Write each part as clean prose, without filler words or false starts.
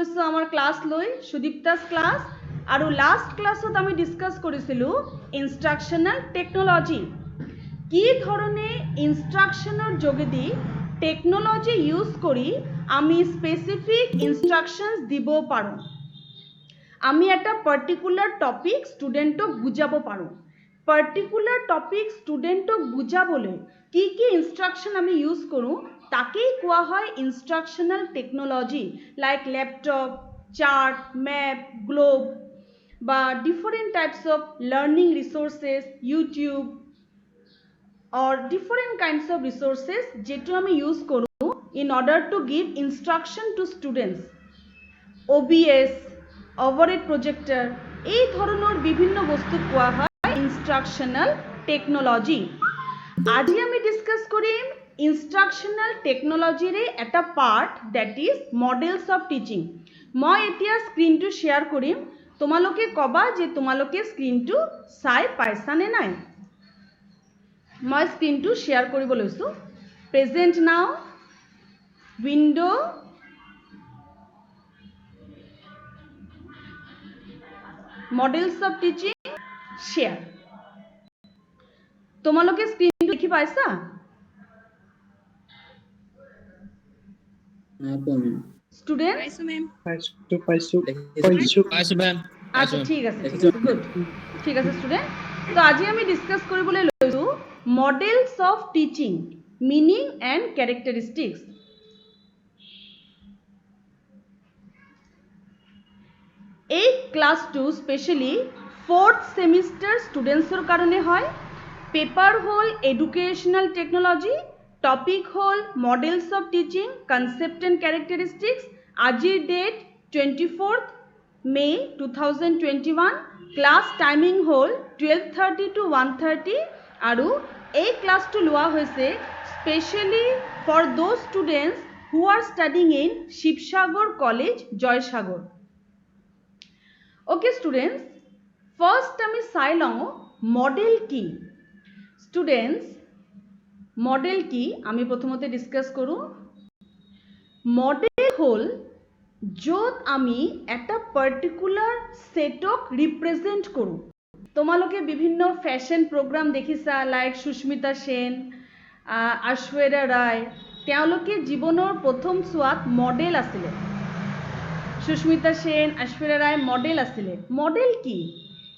গৈছো আমাৰ ক্লাছ লৈ সুদীপ্তাস ক্লাছ আৰু লাষ্ট ক্লাছত আমি ডিসকাস কৰিছিলো ইনস্ট্ৰাকশনাল টেকনলজি কি ধৰণে ইনস্ট্ৰাকশনৰ যোগেদি টেকনলজি ইউজ কৰি আমি স্পেসিফিক ইনস্ট্ৰাকশনস দিব পাৰো আমি এটা পাৰ্টিকুলাৰ টপিক স্টুডেন্টক বুঝাব পাৰো পাৰ্টিকুলাৰ টপিক স্টুডেন্টক বুঝাবলৈ কি কি ইনস্ট্ৰাকশন আমি ইউজ কৰো তাকেই কোৱা হয় instructional technology like laptop chart map globe বা different types of learning resources YouTube or different kinds of resources যেটো আমি ইউজ কৰো in order to give instruction to students OBS overhead projector এই ধৰণৰ বিভিন্ন বস্তু কোৱা হয় instructional technology আজি আমি ডিসকাস কৰিম instructional technology ৰে এটা part that is models of teaching মই এতিয়া স্ক্ৰিনটো শেয়াৰ কৰিম তোমালোকে কবা যে তোমালোকে স্ক্ৰিনটো চাই পাইছা নে নাই মই স্ক্ৰিনটো শেয়াৰ কৰিব লৈছো প্ৰেজেন্ট নাও window models of teaching share তোমালোকে স্ক্রিন দেখি পাইছা স্টুডেন্ট পাইছো ম্যাম আচ্ছা ঠিক আছে গুড ঠিক আছে স্টুডেন্ট তো আজি আমি ডিসকাস কৰিবলৈ লৈছো models of teaching meaning and characteristics এই ক্লাসটো স্পেশালি 4th সেমিস্টাৰ স্টুডেন্টসৰ কাৰণে হয় পেপার হল এডুকেশনাল টেকনোলজি টপিক হল models of teaching concept and characteristics আজিৰ date 24th May 2021 class timing হল 12:30 to 1:30 আৰু এই ক্লাসটো লোৱা হৈছে specially for those students who are studying in Sivasagar college Joysagar okay students first আমি চাই লওঁ মডেল কি স্টুডেন্টস মডেল কি আমি প্রথমতে ডিসকাস করু মডেল হল যত আমি একটা পার্টিকুলার সেটক রিপ্রেজেন্ট করু তোমালোকে বিভিন্ন ফ্যাশন প্রোগ্রাম দেখিছা লাইক সুস্মিতা সেন ঐশ্বৰ্যা ৰায় তেওঁলোকে জীৱনৰ প্ৰথম চোৱাত মডেল আছিল সুস্মিতা সেন ঐশ্বৰ্যা ৰায় মডেল আছিল মডেল কি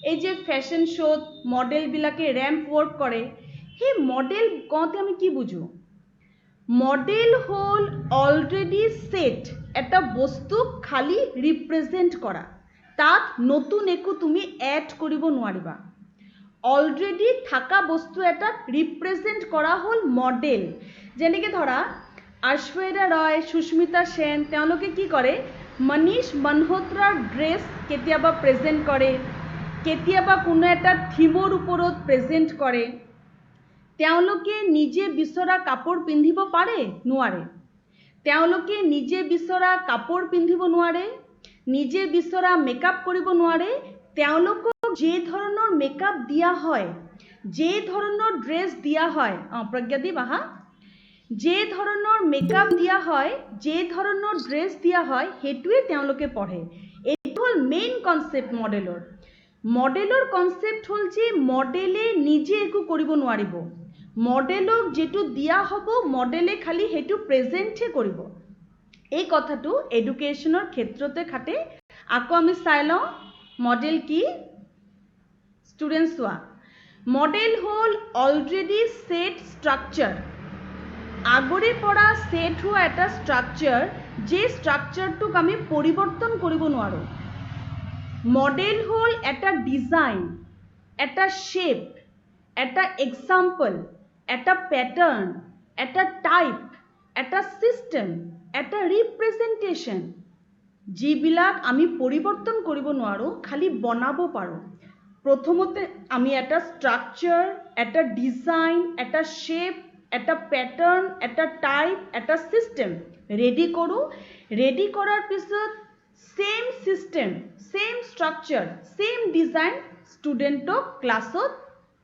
এই যে ফ্যাশন শোত মডেল বিলাকে র্যাম্প ওয়ার্ক করে হে মডেল কতে আমি কি বুঝো মডেল হল অলরেডি সেট একটা বস্তু খালি রিপ্রেজেন্ট করা তাত নতুন একো তুমি এড কৰিব নোৱাৰিবা অলৰেডি থাকা বস্তু এটা ৰিপ্ৰেজেন্ট কৰা হল মডেল যেনেকে ধৰা ঐশ্বৰ্যা ৰায় সুস্মিতা সেন তেওঁলোকে কি কৰে মনীষ মালহোত্ৰাৰ ড্ৰেছ কেতিয়াবা প্ৰেজেন্ট কৰে কেতিয়াবা কোনো এটা থিমৰ ওপৰত প্ৰেজেন্ট কৰে তেওঁলোকে নিজে বিচৰা কাপোৰ পিন্ধিব পাৰে নোৱাৰে তেওঁলোকে নিজে বিচৰা কাপোৰ পিন্ধিব নোৱাৰে নিজে বিচৰা মেকআপ কৰিব নোৱাৰে তেওঁলোকক যে ধৰণৰ মেকআপ দিয়া হয় যে ধৰণৰ ড্ৰেছ দিয়া হয় প্ৰজ্ঞাদীপ আহা যে ধৰণৰ মেকআপ দিয়া হয় যে ধৰণৰ ড্ৰেছ দিয়া হয় হেতুৱে তেওঁলোকে পঢ়ে এইটো হল মেইন কনসেপ্ট মডেলৰ মডেলৰ কনসেপ্ট হল যে মডেলে নিজে একো কৰিব নোৱাৰিব মডেলক যেটো দিয়া হ'ব মডেলে খালি হেতু প্ৰেজেন্টহে কৰিব এই কথাটো এডুকেশনৰ ক্ষেত্ৰতে খাটে আকৌ আমি চাই লওঁ মডেল কি স্টুডেন্টস হোৱা মডেল হল অলৰেডি সেট স্ট্ৰাকচাৰ আগৰে পৰা সেট হোৱা এটা স্ট্ৰাকচাৰ যে স্ট্ৰাকচাৰটোক আমি পৰিৱৰ্তন কৰিব নোৱাৰো মডেল হল এটা ডিজাইন এটা শেপ এটা এক্সাম্পল এটা প্যাটাৰ্ন এটা টাইপ এটা সিস্টেম এটা ৰিপ্ৰেজেন্টেশন যিবিলাক আমি পৰিৱৰ্তন কৰিব নোৱাৰো খালি বনাব পাৰো প্রথমতে আমি একটা স্ট্রাকচার একটা ডিজাইন একটা শেপ একটা প্যাটার্ন একটা টাইপ একটা সিস্টেম রেডি করু রেডি করার পিছত same system same structure same design স্টুডেন্টক ক্লাসত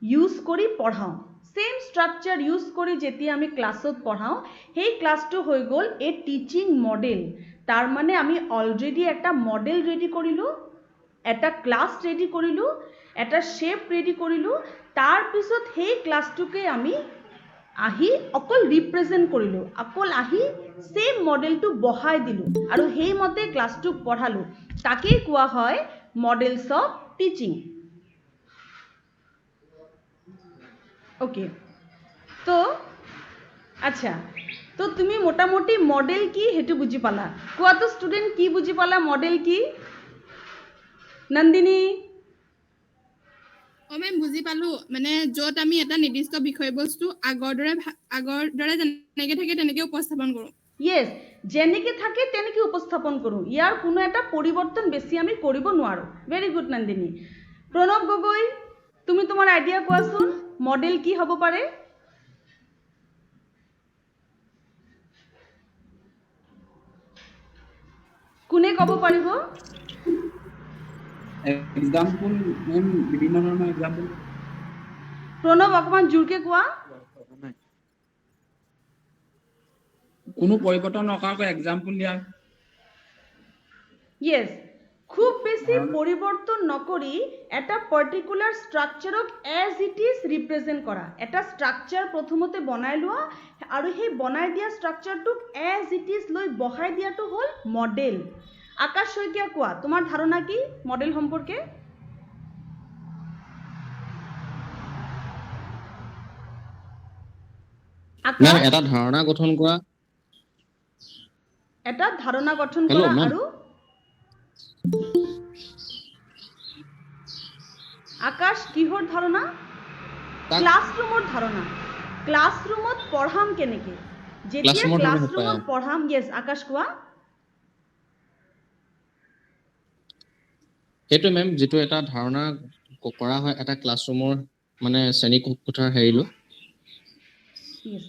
ইউজ কৰি পঢ়াও সেম স্ট্ৰাকচাৰ ইউজ কৰি যেতিয়া আমি ক্লাসত পঢ়াও সেই ক্লাসটো হৈ গল এ টিচিং মডেল তাৰ মানে আমি অলৰেডি এটা মডেল ৰেডি কৰিলোঁ, এটা ক্লাছ ৰেডি কৰিলোঁ, এটা শেপ ৰেডি কৰিলোঁ, তাৰপিছত সেই ক্লাছটোকে আমি আহি অকল ৰিপ্ৰেজেণ্ট কৰিলোঁ, অকল আহি সেম মডেলটো বহাই দিলোঁ আৰু সেইমতে ক্লাছটোক পঢ়ালোঁ। তাকেই কোৱা হয় মডেলছ অফ টিচিং। ওকে, তো আচ্ছা, তো তুমি মোটামুটি মডেল কি সেইটো বুজি পালা। কোৱা তো ষ্টুডেণ্ট, কি বুজি পালা মডেল কি? নন্দিনী? মেম বুজি পালো, মানে য'ত আমি এটা নিৰ্দিষ্ট বিষয়বস্তু আগৰ দৰে যেনেকে থাকে তেনেকে উপস্থাপন কৰোঁ। ইয়েছ, যেনেকে থাকে তেনেকে উপস্থাপন কৰোঁ, ইয়াৰ কোনো এটা পৰিৱৰ্তন বেছি আমি কৰিব নোৱাৰোঁ। Very good Nandini. প্ৰণৱ গগৈ, তুমি তোমাৰ আইডিয়া কোৱাচোন, মডেল কি হ'ব পাৰে? কোনে ক'ব পাৰিব? এক্সাম্পল মেম, বিভিন্ন ধৰণৰ এক্সাম্পল। প্ৰণৱ অকমান জোৰকে কোৱা। কোনো পৰিৱৰ্তন নকৰাকৈ এক্সাম্পল দিয়া। ইয়েছ, খুব বেছি পৰিৱৰ্তন নকৰি এটা পাৰ্টিকুলাৰ ষ্ট্ৰাকচাৰক এজ ইট ইজ ৰিপ্ৰেজেণ্ট কৰা। এটা ষ্ট্ৰাকচাৰ প্ৰথমতে বনাই লোৱা আৰু সেই বনাই দিয়া ষ্ট্ৰাকচাৰটোক এজ ইট ইজ লৈ বহাই দিয়াটো হ'ল মডেল। আকাশ শইকীয়া, কোৱা তোমাৰ ধাৰণা কি মডেল সম্পৰ্কে? এটা ধাৰণা গঠন কৰা, এটা ধাৰণা গঠন কৰা আৰু আকাশ কিহৰ ধাৰণা? ক্লাছৰুমৰ ধাৰণা। ক্লাছৰুমত পঢ়াম কেনেকে? যেতিয়া ক্লাছৰুমত পঢ়াম, ইয়েছ আকাশ কোৱা। সেইটো মেম যিটো এটা ধাৰণা কৰা হয় এটা ক্লাছৰুমৰ মানে শ্ৰেণী কোঠাৰ হেৰিলো,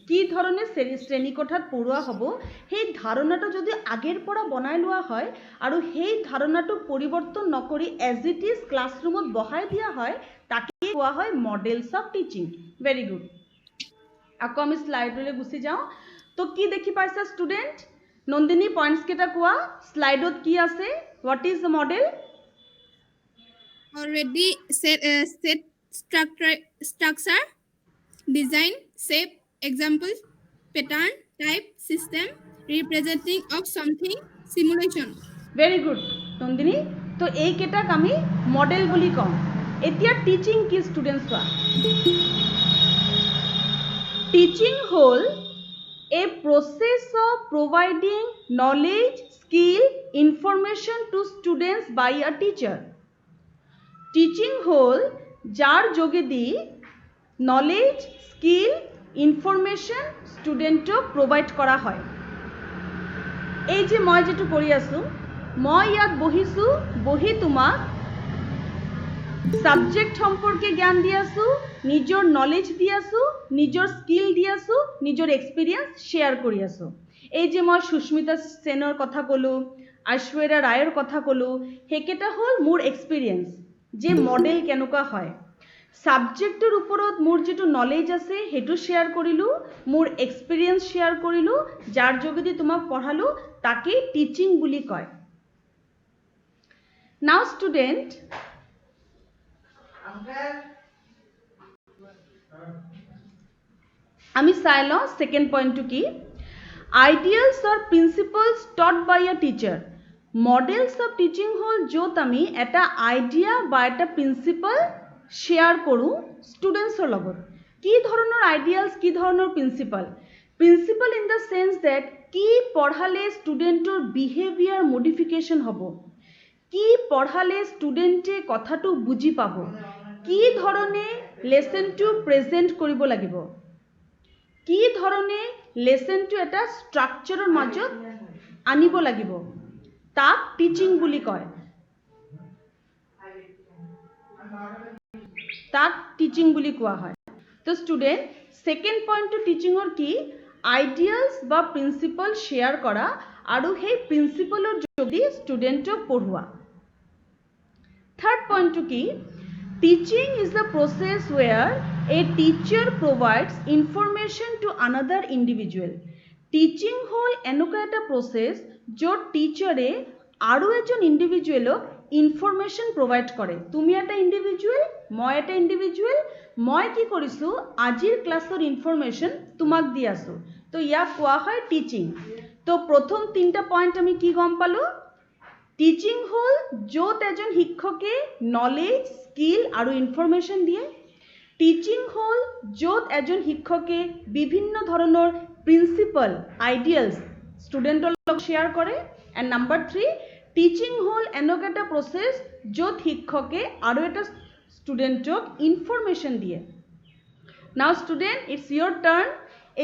কি ধৰণে শ্ৰেণী কোঠাত পঢ়োৱা হ'ব সেই ধাৰণাটো যদি আগেৰ পৰা বনাই লোৱা হয় আৰু সেই ধাৰণাটো পৰিৱৰ্তন নকৰি এজ ইট ইজ ক্লাছৰুমত বহাই দিয়া হয়, তাকে কোৱা হয় medals of teaching. Very good. আকৌ আমি শ্লাইডলৈ গুচি যাওঁ। তো কি দেখি পাইছা ষ্টুডেণ্ট? নন্দিনী পইণ্টছ কেইটা কোৱা, শ্লাইডত কি আছে? What is the model? Already set structure, design, shape, example, pattern, type, system, representing of something, simulation. Very good Nandini. তো এইকেইটাক আমি মডেল বুলি কওঁ। এতিয়া টিচিং কি ষ্টুডেণ্টছ চোৱা। টিচিং হ'ল a process of providing knowledge, skill, information to students by a teacher. Teaching হ'ল যাৰ যোগেদি নলেজ, স্কিল, ইনফৰমেশ্যন ষ্টুডেণ্টক প্ৰভাইড কৰা হয়। এই যে মই যিটো কৰি আছোঁ, মই ইয়াত বহিছোঁ, বহি তোমাক সাবজেক্ট সম্পৰ্কে জ্ঞান দি আছোঁ, নিজৰ নলেজ দি আছোঁ, নিজৰ স্কিল দি আছোঁ, নিজৰ এক্সপিৰিয়েঞ্চ শ্বেয়াৰ কৰি আছোঁ। এই যে মই সুস্মিতা সেনৰ কথা ক'লোঁ, ঐশ্বৰ্যা ৰায়ৰ কথা ক'লোঁ, সেইকেইটা হ'ল মোৰ এক্সপিৰিয়েঞ্চ যে মডেল কেনেকুৱা হয়। সাবজেক্টৰ ওপৰত মোৰ যিটো নলেজ আছে সেইটো শ্বেয়াৰ কৰিলোঁ, মোৰ এক্সপিৰিয়েঞ্চ শ্বেয়াৰ কৰিলোঁ, যাৰ যোগেদি তোমাক পঢ়ালোঁ, তাকেই টিচিং বুলি কয়। নাও ষ্টুডেণ্ট, আমি চাই লওঁ সেকেন্ড পইণ্টটো কি। আইডিয়ালছ অৰ প্ৰিন্সিপলছ টট বাই আ টিচাৰ। মডেলছ অফ টিচিং হ'ল য'ত আমি এটা আইডিয়া বা এটা প্ৰিন্সিপল শ্বেয়াৰ কৰোঁ ষ্টুডেণ্টছৰ লগত। কি ধৰণৰ আইডিয়ালছ, কি ধৰণৰ principle? Principle in the sense that কি পঢ়ালে ষ্টুডেণ্টৰ বিহেভিয়াৰ মডিফিকেশ্যন হ'ব, কি পঢ়ালে ষ্টুডেণ্টে কথাটো বুজি পাব, কি ধৰণে লেচনটো প্ৰেজেণ্ট কৰিব লাগিব, কি ধৰণে লেচনটো এটা ষ্ট্ৰাকচাৰৰ মাজত আনিব লাগিব, তাক টিচিং বুলি কয়। তাক টিচিং বুলি কোৱা হয়। তো ষ্টুডেণ্ট, সেকেন্ড পইণ্টটো টিচিঙৰ কি? আইডিয়ালছ বা প্ৰিন্সিপল শ্বেয়াৰ কৰা আৰু সেই প্ৰিন্সিপলৰ যোগেদি ষ্টুডেণ্টক পঢ়োৱা। থাৰ্ড পইণ্টটো কি? Teaching is the process where a teacher provides information to another individual. Teaching হ'ল এনেকুৱা এটা প্ৰচেছ য'ত টিচাৰে আৰু এজন ইণ্ডিভিজুৱেলক ইনফৰমেশ্যন প্ৰভাইড কৰে। তুমি এটা ইণ্ডিভিজুৱেল, মই এটা ইণ্ডিভিজুৱেল, মই কি কৰিছোঁ আজিৰ ক্লাছৰ ইনফৰমেশ্যন তোমাক দি আছোঁ। তো ইয়াক কোৱা হয় টিচিং। তো প্ৰথম 3টা পইণ্ট আমি কি গম পালোঁ? টিচিং হ'ল য'ত এজন শিক্ষকে নলেজ, স্কিল আৰু ইনফৰমেশ্যন দিয়ে। টিচিং হ'ল য'ত এজন শিক্ষকে বিভিন্ন ধৰণৰ প্ৰিন্সিপাল, আইডিয়েলছ ষ্টুডেণ্টৰ লগত শ্বেয়াৰ কৰে। এণ্ড নাম্বাৰ 3, টিচিং হ'ল এনেকুৱা এটা প্ৰচেছ য'ত শিক্ষকে আৰু এটা ষ্টুডেণ্টক ইনফৰমেশ্যন দিয়ে। নাও ষ্টুডেণ্ট, ইটছ ইয়ৰ টাৰ্ণ।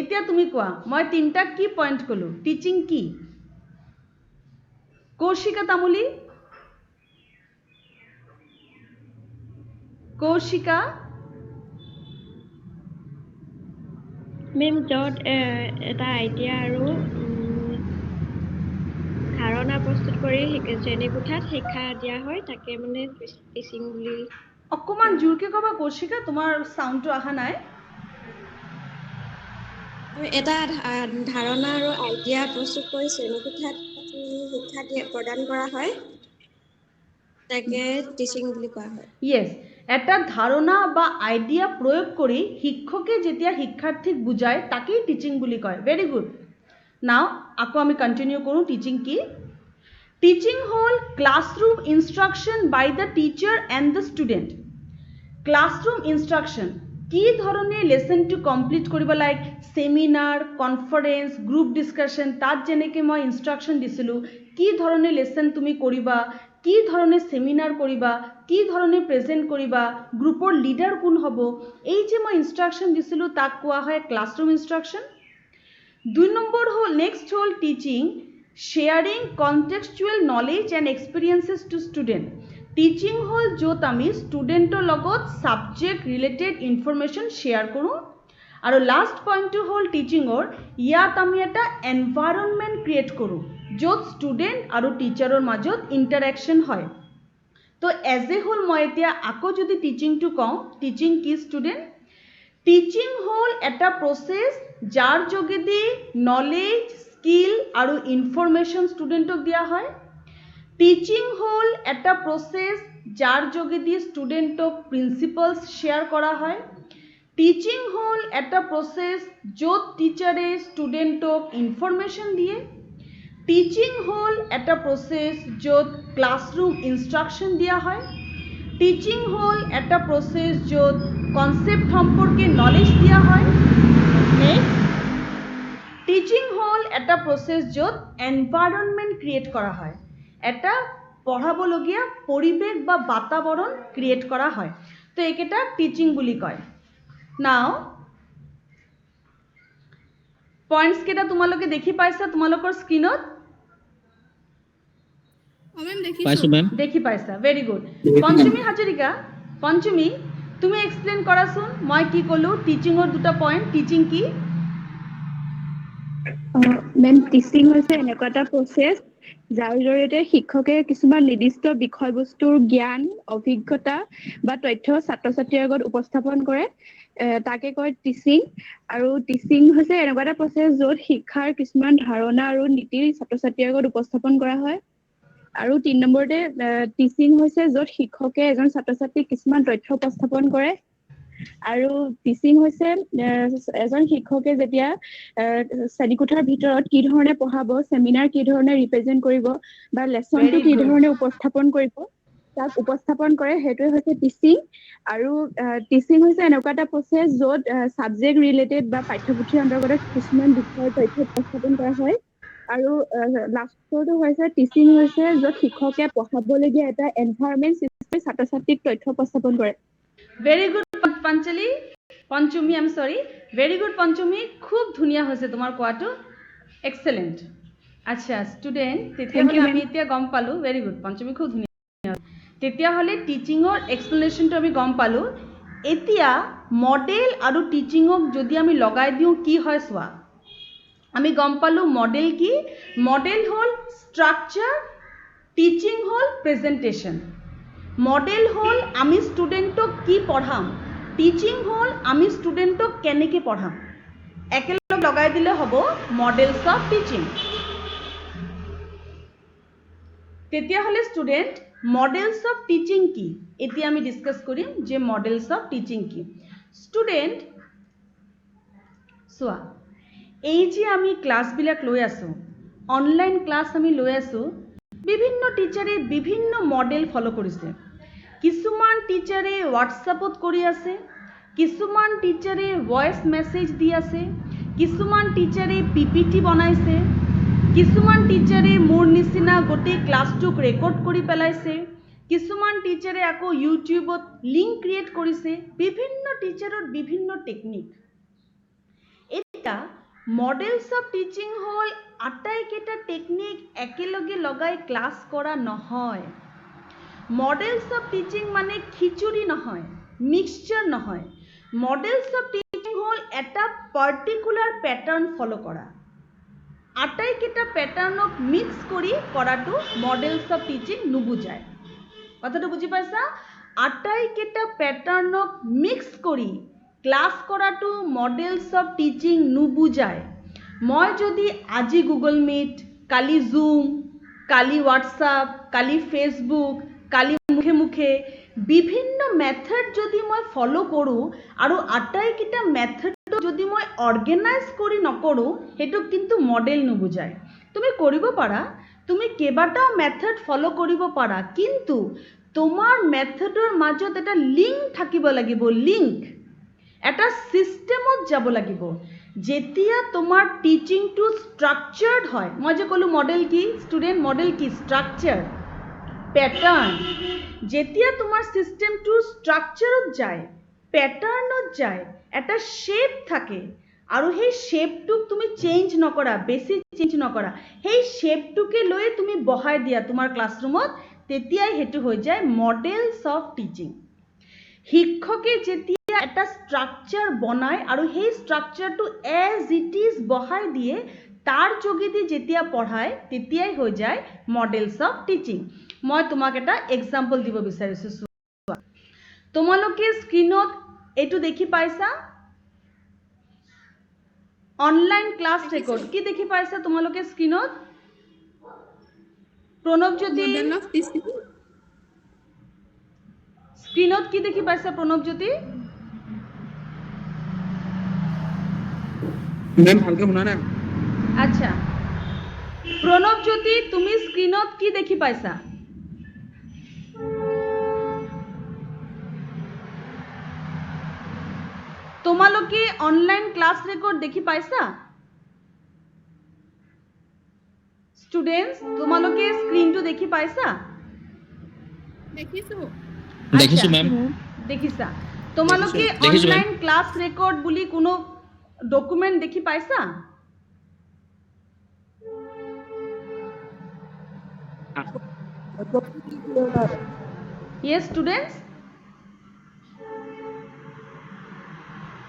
এতিয়া তুমি কোৱা, মই 3টা কি পইণ্ট ক'লোঁ? টিচিং কি? কৌশিকা তামুলী, কৌশিকা। মেম য'ত এটা আইডিয়া আৰু ধাৰণা প্ৰস্তুত কৰি শ্ৰেণীকোঠাত শিক্ষা দিয়া হয় তাকে মানে টিচিং বুলি। অকণমান জোৰকৈ ক'বা কৌশিকা, তোমাৰ চাউণ্ডটো অহা নাই। এটা ধাৰণা আৰু আইডিয়া প্ৰস্তুত কৰি শ্ৰেণীকোঠাত শিক্ষা প্ৰদান কৰা হয় তাকে টিচিং বুলি কোৱা হয়। য়েছ, এটা ধাৰণা বা আইডিয়া প্ৰয়োগ কৰি শিক্ষকে যেতিয়া শিক্ষাৰ্থীক বুজায় তাকেই টিচিং বুলি কয়। Very good. নাও আকৌ আমি কণ্টিনিউ কৰোঁ। টিচিং কি? টিচিং হ'ল classroom instruction by the teacher and the student. Classroom instruction কি ধৰণে লেচনটো কমপ্লিট কৰিব লাগে, ছেমিনাৰ, কনফাৰেঞ্চ, গ্ৰুপ ডিছকাশ্যন, তাত যেনেকৈ মই ইনষ্ট্ৰাকশ্যন দিছিলোঁ কি ধৰণে লেচন তুমি কৰিবা, কি ধৰণে ছেমিনাৰ কৰিবা, কি ধৰণে প্ৰেজেণ্ট কৰিবা, গ্ৰুপৰ লিডাৰ কোন হ'ব, এই যে মই ইনষ্ট্ৰাকশ্যন দিছিলোঁ তাক কোৱা হয় ক্লাছৰুম ইনষ্ট্ৰাকশ্যন। 2 নম্বৰ হ'ল নেক্সট হ'ল teaching sharing contextual knowledge and experiences to student. Teaching হ'ল য'ত আমি ষ্টুডেণ্টৰ লগত ছাবজেক্ট ৰিলেটেড ইনফৰমেশ্যন শ্বেয়াৰ কৰোঁ। আৰু লাষ্ট পইণ্টটো হ'ল টিচিঙৰ, ইয়াত আমি এটা এনভাইৰনমেণ্ট ক্ৰিয়েট কৰোঁ য'ত ষ্টুডেণ্ট আৰু টিচাৰৰ মাজত ইণ্টাৰেকশ্যন হয়। তো এজ এ হ'ল মই এতিয়া আকৌ যদি টিচিংটো কওঁ, টিচিং কি ষ্টুডেণ্ট? টিচিং হ'ল এটা প্ৰচেছ যাৰ যোগেদি নলেজ, স্কিল আৰু ইনফৰমেশ্যন ষ্টুডেণ্টক দিয়া হয়। টিচিং হ'ল এটা প্ৰচেছ যাৰ যোগেদি ষ্টুডেণ্টক প্ৰিন্সিপালছ শ্বেয়াৰ কৰা হয়। টিচিং হ'ল এটা প্ৰচেছ য'ত টিচাৰে ষ্টুডেণ্টক ইনফৰমেশ্যন দিয়ে। টিচিং হ'ল এটা প্ৰচেছ য'ত ক্লাছৰুম ইনষ্ট্ৰাকশ্যন দিয়া হয়। টিচিং হ'ল এটা প্ৰচেছ য'ত কনচেপ্ট সম্পৰ্কে নলেজ দিয়া হয়। নেক্সট, টিচিং হ'ল এটা প্ৰচেছ য'ত এনভাইৰনমেণ্ট ক্ৰিয়েট কৰা হয়, এটা পঢ়াবলগীয়া পৰিৱেশ বা বাতাবৰণ ক্ৰিয়েট কৰা হয়। তো এইকেইটা টিচিং বুলি কয়। নাও পইণ্টছ কেইটা তোমালোকে দেখি পাইছা তোমালোকৰ স্ক্ৰীনত? মেম পাইছো দেখিছোঁ। মেম। দেখি পাইছা, ভেৰি গুড। পঞ্চমী হাজৰিকা, পঞ্চমী তুমি এক্সপ্লেইন কৰাচোন মই কি ক'লোঁ টিচিঙৰ 2টা পইণ্ট। টিচিং কি? মেম টিচিং হৈছে এনেকুৱা এটা প্ৰচেছ যাৰ জৰিয়তে শিক্ষকে কিছুমান নিৰ্দিষ্ট বিষয়বস্তুৰ জ্ঞান, অভিজ্ঞতা বা তথ্য ছাত্ৰ ছাত্ৰীৰ আগত উপস্থাপন কৰে, তাকে কয় টিচিং। আৰু টিচিং হৈছে এনেকুৱা এটা প্ৰচেছ য'ত শিক্ষাৰ কিছুমান ধাৰণা আৰু নীতি ছাত্ৰ ছাত্ৰীৰ আগত উপস্থাপন কৰা হয়। আৰু 3 নম্বৰতে টিচিং হৈছে য'ত শিক্ষকে এজন ছাত্ৰ ছাত্ৰীক কিছুমান তথ্য উপস্থাপন কৰে। আৰু টিচিং হৈছে এজন শিক্ষকে যেতিয়া শ্ৰেণীকোঠাৰ ভিতৰত কি ধৰণে পঢ়াব, ছেমিনাৰ কি ধৰণে ৰিপ্ৰেজেণ্ট কৰিব বা লেচনটো কি ধৰণে উপস্থাপন কৰিব তাক উপস্থাপন কৰে, সেইটোৱে হৈছে টিচিং। আৰু টিচিং হৈছে এনেকুৱা এটা প্ৰচেছ য'ত ছাবজেক্ট ৰিলেটেড বা পাঠ্যপুথিৰ অন্তৰ্গত কিছুমান বিষয়ৰ তথ্য উপস্থাপন কৰা হয়। আৰু লাষ্টৰটো হৈছে টিচিং হৈছে য'ত শিক্ষকে পঢ়াবলগীয়া এটা এনভাইৰনমেণ্ট সৃষ্টি কৰি ছাত্ৰ ছাত্ৰীক তথ্য উপস্থাপন কৰে। ভেৰি গুড পঞ্চমী, ভেৰি গুড পঞ্চমী, খুব ধুনীয়া হৈছে তোমাৰ কোৱাটো, এক্সেলেণ্ট। আচ্ছা ষ্টুডেণ্ট, তেতিয়াহ'লে আমি এতিয়া গম পালোঁ। ভেৰি গুড পঞ্চমী, খুব ধুনীয়া। তেতিয়াহ'লে টিচিঙৰ এক্সপ্লেনেশ্যনটো আমি গম পালোঁ। এতিয়া মডেল আৰু টিচিঙক যদি আমি লগাই দিওঁ কি হয় চোৱা। আমি গম পালোঁ মডেল কি? মডেল হ'ল ষ্ট্ৰাকচাৰ, টিচিং হ'ল প্ৰেজেণ্টেশ্যন। মডেল হ'ল আমি ষ্টুডেণ্টক কি পঢ়াম, টিচিং হ'ল আমি ষ্টুডেণ্টক কেনেকৈ পঢ়াম। একেলগে লগাই দিলে হ'ব মডেলছ অফ টিচিং। তেতিয়াহ'লে ষ্টুডেণ্ট মডেলছ অফ টিচিং কি এতিয়া আমি ডিছকাছ কৰিম যে মডেলছ অফ টিচিং কি ষ্টুডেণ্ট চোৱা এই যে আমি ক্লাছবিলাক লৈ আছোঁ অনলাইন ক্লাছ আমি লৈ আছোঁ বিভিন্ন টিচাৰে বিভিন্ন মডেল ফ'ল' কৰিছে কিছুমান টিচাৰে হোৱাটছআপত কৰি আছে কিছুমান টিচাৰে ভইচ মেছেজ দি আছে কিছুমান টিচাৰে পিপিটি বনাইছে কিছুমান টিচাৰে মোৰ নিচিনা গোটেই ক্লাছটোক ৰেকৰ্ড কৰি পেলাইছে কিছুমান টিচাৰে আকৌ ইউটিউবত লিংক ক্ৰিয়েট কৰিছে বিভিন্ন টিচাৰৰ বিভিন্ন টেকনিক এটা মডেলছ অফ টিচিং হ'ল আটাইকেইটা টেকনিক একেলগে লগাই ক্লাছ কৰা নহয় মডেলছ অফ টিচিং মানে খিচুৰি নহয় মিক্সচাৰ নহয় মডেলছ অফ টিচিং হ'ল এটা পাৰ্টিকুলাৰ পেটাৰ্ণ ফ'ল' কৰা আটাইকেইটা পেটাৰ্ণক মিক্স কৰি কৰাটো মডেলছ অফ টিচিং নুবুজায় কথাটো বুজি পাইছা আটাইকেইটা পেটাৰ্ণক মিক্স কৰি ক্লাছ কৰাটো মডেলছ অফ টিচিং নুবুজায় মই যদি আজি গুগল মিট কালি জুম কালি হোৱাটছআপ কালি ফেচবুক কালি মুখে মুখে বিভিন্ন মেথড যদি মই ফ'ল' কৰোঁ আৰু আটাইকেইটা মেথড যদি মই অৰ্গেনাইজ কৰি নকৰোঁ সেইটো কিন্তু মডেল নুবুজায় তুমি কৰিব পাৰা তুমি কেইবাটাও মেথড ফ'ল' কৰিব পাৰা কিন্তু তোমাৰ মেথডৰ মাজত এটা লিংক থাকিব লাগিব লিংক এটা সিস্টেমত যাব লাগিব যেতিয়া তোমাৰ টিচিংটো ষ্ট্ৰাকচাৰ্ড হয় মই যে ক'লো মডেল কি ষ্টুডেণ্ট মডেল কি ষ্ট্ৰাকচাৰ পেটাৰ্ণ যেতিয়া তোমাৰ সিস্টেমটো ষ্ট্ৰাকচাৰত যায় পেটাৰ্ণত যায় এটা শেপ থাকে আৰু সেই শেপটোক তুমি চেঞ্জ নকৰা বেছি চেঞ্জ নকৰা সেই শেপটোকে লৈ তুমি বহাই দিয়া তোমাৰ ক্লাছৰুমত তেতিয়াই হেতু হৈ যায় মডেলছ অফ টিচিং শিক্ষকে যেতিয়া এটা ষ্ট্ৰাকচাৰ বনায় আৰু সেই ষ্ট্ৰাকচাৰটো এজ ইট ইজ বহাই দিয়ে তাৰ যোগেদি যেতিয়া পঢ়ায় তেতিয়াই হৈ যায় মডেলছ অফ টিচিং মই তোমাক এটা এক্সাম্পল দিব বিচাৰিছোঁ তোমালোকে স্ক্ৰীনত এইটো দেখি পাইছা অনলাইন ক্লাছ ৰেকৰ্ড কি দেখি পাইছা তোমালোকে স্ক্ৰীনত প্ৰণৱজ্যোতি মডেল অফ টিচিং স্ক্ৰীনত কি দেখি পাইছা প্ৰণৱজ্যোতি মেম ভালকে শুনা নাই আচ্ছা প্ৰণৱজ্যোতি তুমি স্ক্ৰীনত কি দেখি পাইছা তোমালোকে অনলাইন ক্লাছ ৰেকৰ্ড দেখি পাইছা ষ্টুডেণ্টছ তোমালোকে স্ক্ৰীনটো দেখি পাইছা দেখিছো দেখিছো মেম দেখিছা তোমালোকে দেখিছো, অনলাইন ক্লাছ ৰেকৰ্ড বুলি কোনো ডকুমেণ্ট দেখি পাইছা Yes, students?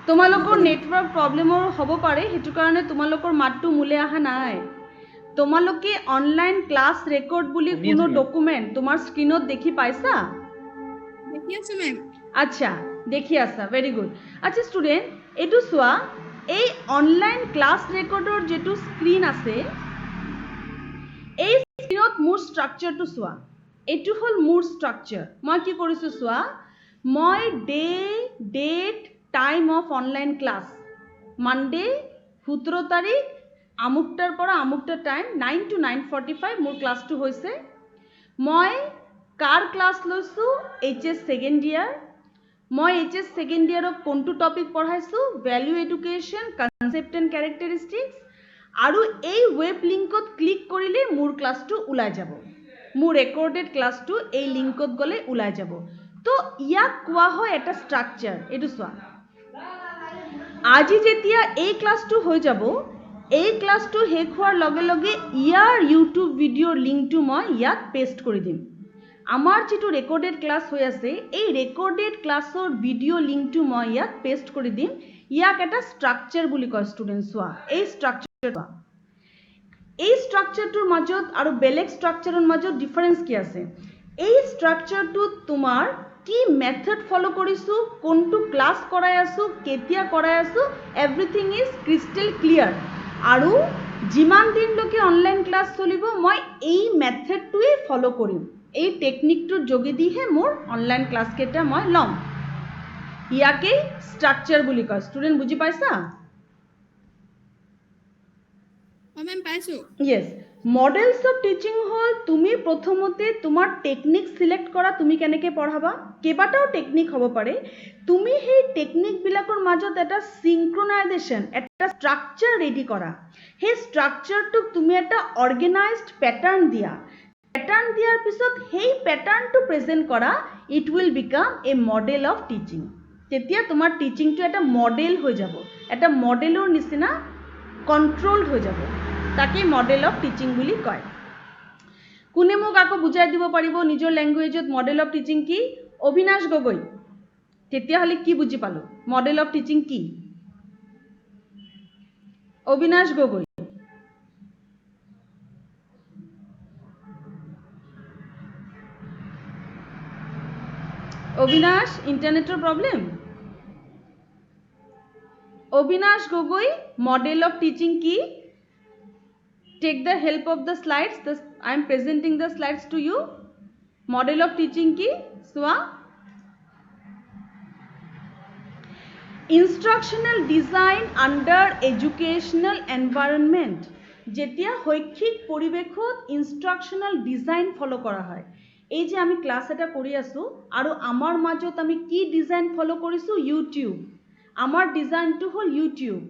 তোমালোকৰ নেটৱৰ্ক প্ৰব্লেমৰ হ'ব পাৰে হেতু কাৰণে তোমালোকৰ মাতটো মুলে আহা নাই তোমালোকে অনলাইন ক্লাছ ৰেকৰ্ড বুলি কোনো ডকুমেণ্ট তোমাৰ স্ক্ৰীনত দেখি পাইছা দেখি আছো মেম আচ্ছা দেখি আছা ভেৰি গুড আচ্ছা ষ্টুডেণ্ট এইটো চোৱা এই অনলাইন ক্লাছ ৰেকৰ্ডৰ যেটো স্ক্ৰীন আছে এই স্ক্ৰীনত মোৰ ষ্ট্ৰাকচাৰটো চোৱা এইটো হ'ল মোৰ ষ্ট্ৰাকচাৰ মই কি কৰিছোঁ চোৱা মই date time of online class Monday 17 তাৰিখ আমুকটাৰ পৰা আমুকটা টাইম 9 to 9:45 মোৰ ক্লাছটো হৈছে মই কাৰ ক্লাছ লৈছোঁ HS সেকেন্ড ইয়াৰ মই HS সেকেন্ড ইয়াৰক কোনটো টপিক পঢ়াইছোঁ ভ্যালু এডুকেশ্যন কনসেপ্ট এণ্ড ক্যাৰেক্টাৰিষ্টিক্স আৰু এই ৱেব লিংকত ক্লিক কৰিলে মোৰ ক্লাছটো ওলাই যাব মোৰ ৰেকৰ্ডেড ক্লাছটো এই লিংকত গ'লে ওলাই যাব তো ইয়াক কোৱা হয় এটা ষ্ট্ৰাকচাৰ এইটো চোৱা আজি যেতিয়া এই ক্লাছটো হৈ যাব এই ক্লাছটো শেষ হোৱাৰ লগে লগে ইয়াৰ ইউটিউব ভিডিঅ'ৰ লিংকটো মই ইয়াত পেষ্ট কৰি দিম আমাৰ যেটো ৰেকৰ্ডেড ক্লাছ হৈ আছে এই ৰেকৰ্ডেড ক্লাছৰ ভিডিঅ' লিংকটো মই ইয়াত পেষ্ট কৰি দিম ইয়াক এটা ষ্ট্ৰাকচাৰ বুলি কয় ষ্টুডেণ্ট চোৱা এই ষ্ট্ৰাকচাৰটো এই ষ্ট্ৰাকচাৰটোৰ মাজত আৰু বেলেগ ষ্ট্ৰাকচাৰৰ মাজত ডিফাৰেন্স কি আছে এই ষ্ট্ৰাকচাৰটো তোমাৰ কি মেথড ফলো কৰিছো কোনটো ক্লাছ কৰাই আছো কেতিয়া কৰাই আছো এভৰিথিং ইজ ক্ৰিস্টেল ক্লিয়াৰ আৰু যিমান দিনলৈকে অনলাইন ক্লাছ চলিব মই এই মেথডটোৱে ফলো কৰিম, এই টেকনিকটোৰ যোগেদিহে মোৰ অনলাইন ক্লাছ কেইটা মই ল'ম। ইয়াকেই ষ্ট্ৰাকচাৰ বুলি কয়। ষ্টুডেণ্ট বুজি পাইছা? মেম পাইছো। ইয়েছ, মডেলছ অফ টিচিং হ'ল তুমি প্ৰথমতে তোমাৰ টেকনিক চিলেক্ট কৰা, তুমি কেনেকৈ পঢ়াবা। কেইবাটাও টেকনিক হ'ব পাৰে, তুমি সেই টেকনিকবিলাকৰ মাজত এটা চিংক্ৰনাইজেশ্যন, এটা ষ্ট্ৰাকচাৰ ৰেডি কৰা। সেই ষ্ট্ৰাকচাৰটোক তুমি এটা অৰ্গেনাইজড পেটাৰ্ণ দিয়া। পেটাৰ্ণ দিয়াৰ পিছত সেই পেটাৰ্ণটো প্ৰেজেণ্ট কৰা, it will become a model of teaching. তেতিয়া তোমাৰ টিচিংটো এটা মডেল হৈ যাব, এটা মডেলৰ নিচিনা কণ্ট্ৰলড হৈ যাব। তাকে মডেল অফ টিচিং বুলি কয়। কোনে মোক আকৌ বুজাই দিব পাৰিব নিজৰ লেংগুৱেজত মডেল অফ টিচিং কি? অবিনাশ গগৈ। তেতিয়াহ'লে কি বুজি পালো? মডেল অফ টিচিং কি? অবিনাশ গগৈ। অবিনাশ, ইন্টারনেটের problem? Abinash Gogoi, model of teaching কি? Take the help of the slides. I am presenting the slides to you. Model of teaching ki? Swa? Instructional design under educational environment. যেতিয়া শৈক্ষিক পৰিৱেশত ইনষ্ট্ৰাকশনাল ডিজাইন ফলো কৰা হয়। এই যে আমি ক্লাছ এটা কৰি আছো আৰু আমাৰ মাজত আমি কি ডিজাইন ফলো কৰিছো? ইউটিউব। আমাৰ ডিজাইনটো হ'ল ইউটিউব।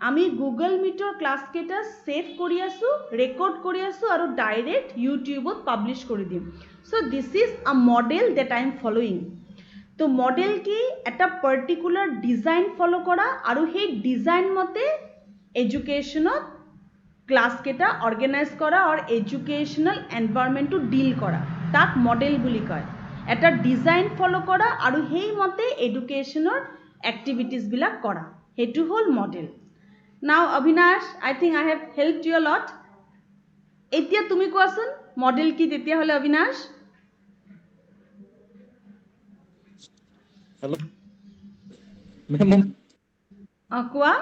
আমি গুগল মিটৰ ক্লাছ কেইটা সেভ কৰি আছো, ৰেকৰ্ড কৰি আছো আৰু ডাইৰেক্ট ইউটিউবত পাবলিশ কৰি দিম। So this is a model that I am following. তো মডেল কি? এটা পাৰ্টিকুলাৰ ডিজাইন ফলো কৰা আৰু সেই ডিজাইন মতে এডুকেশ্যনত ক্লাছ কেইটা অৰ্গেনাইজ কৰা আৰু এডুকেশ্যনাল এনভাইৰনমেণ্টটো ডিল কৰা, তাক মডেল বুলি কয়। এটা ডিজাইন ফলো কৰা আৰু সেই মতে এডুকেশ্যনৰ এক্টিভিটিজবিলাক কৰা, সেইটো হ'ল model. Now Avinash, I think I have helped you a lot. এতিয়া তুমি কোৱাচোন মডেল কি তেতিয়া হলে অবিনাশ? হেল্ল' মেম, কোৱা।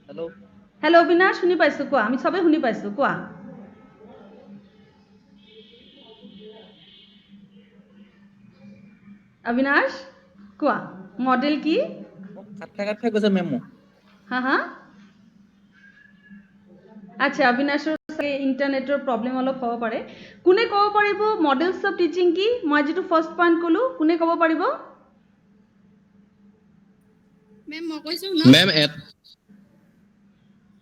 হেল্ল' হেল্ল' অবিনাশ, শুনি পাইছো, কোৱা। আমি সবে শুনি পাইছো, কোৱা। অবিনাশ কোৱা মডেল কি? কাট খাই গৈছে মেম মোৰ। হা হা? আচ্ছা, অবিনাশৰ ইণ্টাৰনেটৰ প্ৰব্লেম অলপ হ'ব পাৰে। কোনে ক'ব পাৰিব মডেলছ অফ টিচিং কি? মই যিটো ফাৰ্ষ্ট পইণ্ট ক'লো, কোনে ক'ব পাৰিব? মেম মই কৈছো মেম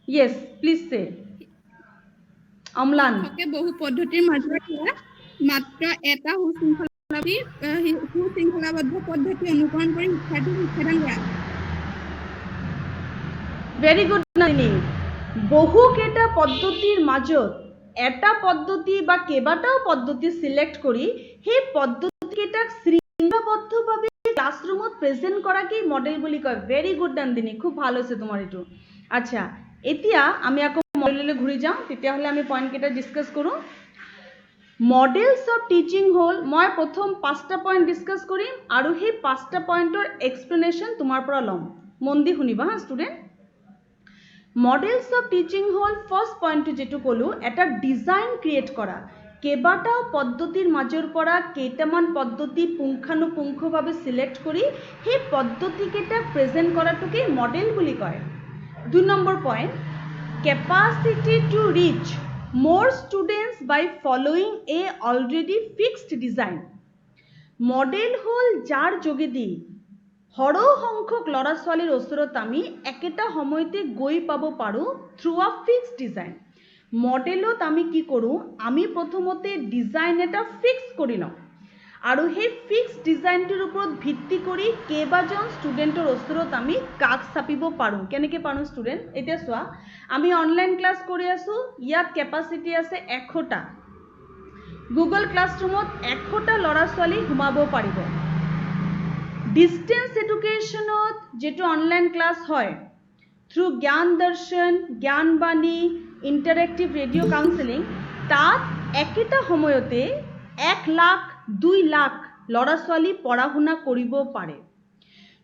য়েছ, প্লিজ চে। অম্লান। শিক্ষকে বহু পদ্ধতিৰ মাজৰ পৰা মাত্ৰ এটা সুশৃংখলাবদ্ধ পদ্ধতি অনুকৰণ কৰি শিক্ষাৰ্থীক শিক্ষাদান কৰা। Very good Naini. বহুকেইটা পদ্ধতিৰ মাজত এটা পদ্ধতি বা কেইবাটাও পদ্ধতি সিলেক্ট কৰি সেই পদ্ধতিকেইটাক শৃংখলাবদ্ধভাৱে ক্লাছৰুমত প্ৰেজেন্ট কৰাকেই মডেল বুলি কয়। ভেৰি গুড নন্দিনী, খুব ভাল হৈছে তোমাৰ এইটো। আচ্ছা, এতিয়া আমি আকৌ মডেললৈ ঘূৰি যাওঁ, তেতিয়াহ'লে আমি পইণ্টকেইটা ডিছকাছ কৰোঁ। মডেলছ অফ টিচিং হ'ল, মই প্ৰথম 5টা পইণ্ট ডিছকাছ কৰিম আৰু সেই 5টা পইণ্টৰ এক্সপ্লেনেশ্যন তোমাৰ পৰা ল'ম। মন দি শুনিবা হা ষ্টুডেণ্ট। মডেলছ অফ টিচিং হ'ল ফাৰ্ষ্ট পইণ্টটো যিটো ক'লোঁ, এটা ডিজাইন ক্ৰিয়েট কৰা। কেইবাটাও পদ্ধতিৰ মাজৰ পৰা কেইটামান পদ্ধতি পুংখানুপুংখভাৱে চিলেক্ট কৰি সেই পদ্ধতিকেইটা প্ৰেজেণ্ট কৰাটোকেই মডেল বুলি কয়। 2 number point, capacity to reach more students by following a already fixed design. Model হ'ল যাৰ যোগেদি সৰহ সংখ্যক ল'ৰা ছোৱালীৰ ওচৰত আমি একেটা সময়তে গৈ পাব পাৰোঁ থ্ৰু আ ফিক্সড ডিজাইন। মডেলত আমি কি কৰোঁ? আমি প্ৰথমতে ডিজাইন এটা ফিক্স কৰি লওঁ আৰু সেই ফিক্সড ডিজাইনটোৰ ওপৰত ভিত্তি কৰি কেইবাজন ষ্টুডেণ্টৰ ওচৰত আমি কাষ চাপিব পাৰোঁ। কেনেকৈ পাৰোঁ ষ্টুডেণ্ট? এতিয়া চোৱা, আমি অনলাইন ক্লাছ কৰি আছোঁ, ইয়াত কেপাচিটি আছে 100টা। গুগল ক্লাছৰুমত 100টা ল'ৰা ছোৱালী সোমাব পাৰিব। ডিষ্টেন্স এডুকেশ্যনত যিটো অনলাইন ক্লাছ হয় through Gyan Darshan, জ্ঞানবাণী, interactive radio' counselling, তাত একেটা সময়তে 1 লাখ 2 লাখ ল'ৰা ছোৱালী পঢ়া শুনা কৰিব পাৰে।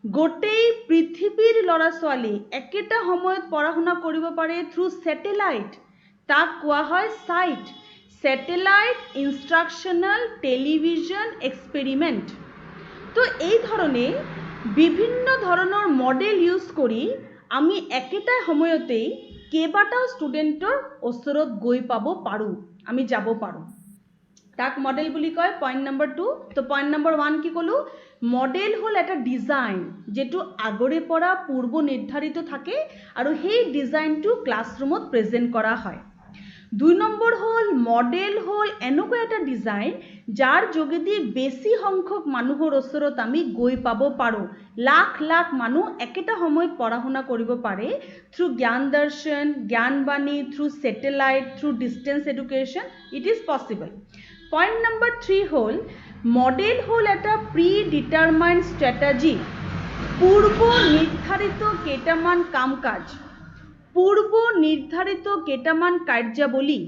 গোটেই পৃথিৱীৰ ল'ৰা ছোৱালী একেটা সময়ত পঢ়া শুনা কৰিব পাৰে থ্ৰু স্যাটেলাইট তাক কোৱা হয় সাইট স্যাটেলাইট ইনষ্ট্ৰাকশনাল টেলিভিজন এক্সপেৰিমেন্ট তো এই ধৰণে বিভিন্ন ধৰণৰ মডেল ইউজ কৰি আমি একেটা সময়তেই কেইবাটাও ষ্টুডেণ্টৰ ওচৰত গৈ পাব পাৰোঁ আমি যাব পাৰোঁ তাক মডেল বুলি কয় পইণ্ট নম্বৰ 2 তো পইণ্ট নম্বৰ 1 কি ক'লো মডেল হ'ল এটা ডিজাইন যেটো আগৰে পৰা পূৰ্ব নিৰ্ধাৰিত থাকে আৰু সেই ডিজাইনটো ক্লাছৰুমত প্ৰেজেন্ট কৰা হয় 2 নম্বৰ হ'ল মডেল হ'ল এনেকুৱা এটা ডিজাইন যাৰ যোগেদি বেছি সংখ্যক মানুহৰ ওচৰত আমি গৈ পাব পাৰোঁ লাখ লাখ মানুহ একেটা সময়ত পঢ়া শুনা কৰিব পাৰে through Gyan Darshan Gyanvani through satellite through distance education it is possible point number 3 হ'ল মডেল হ'ল এটা প্ৰি ডিটাৰমাইন্ড ষ্ট্ৰেটেজি পূৰ্ব নিৰ্ধাৰিত কেইটামান কাম কাজ পূৰ্ব নিৰ্ধাৰিত কেইটামান কাৰ্যাৱলী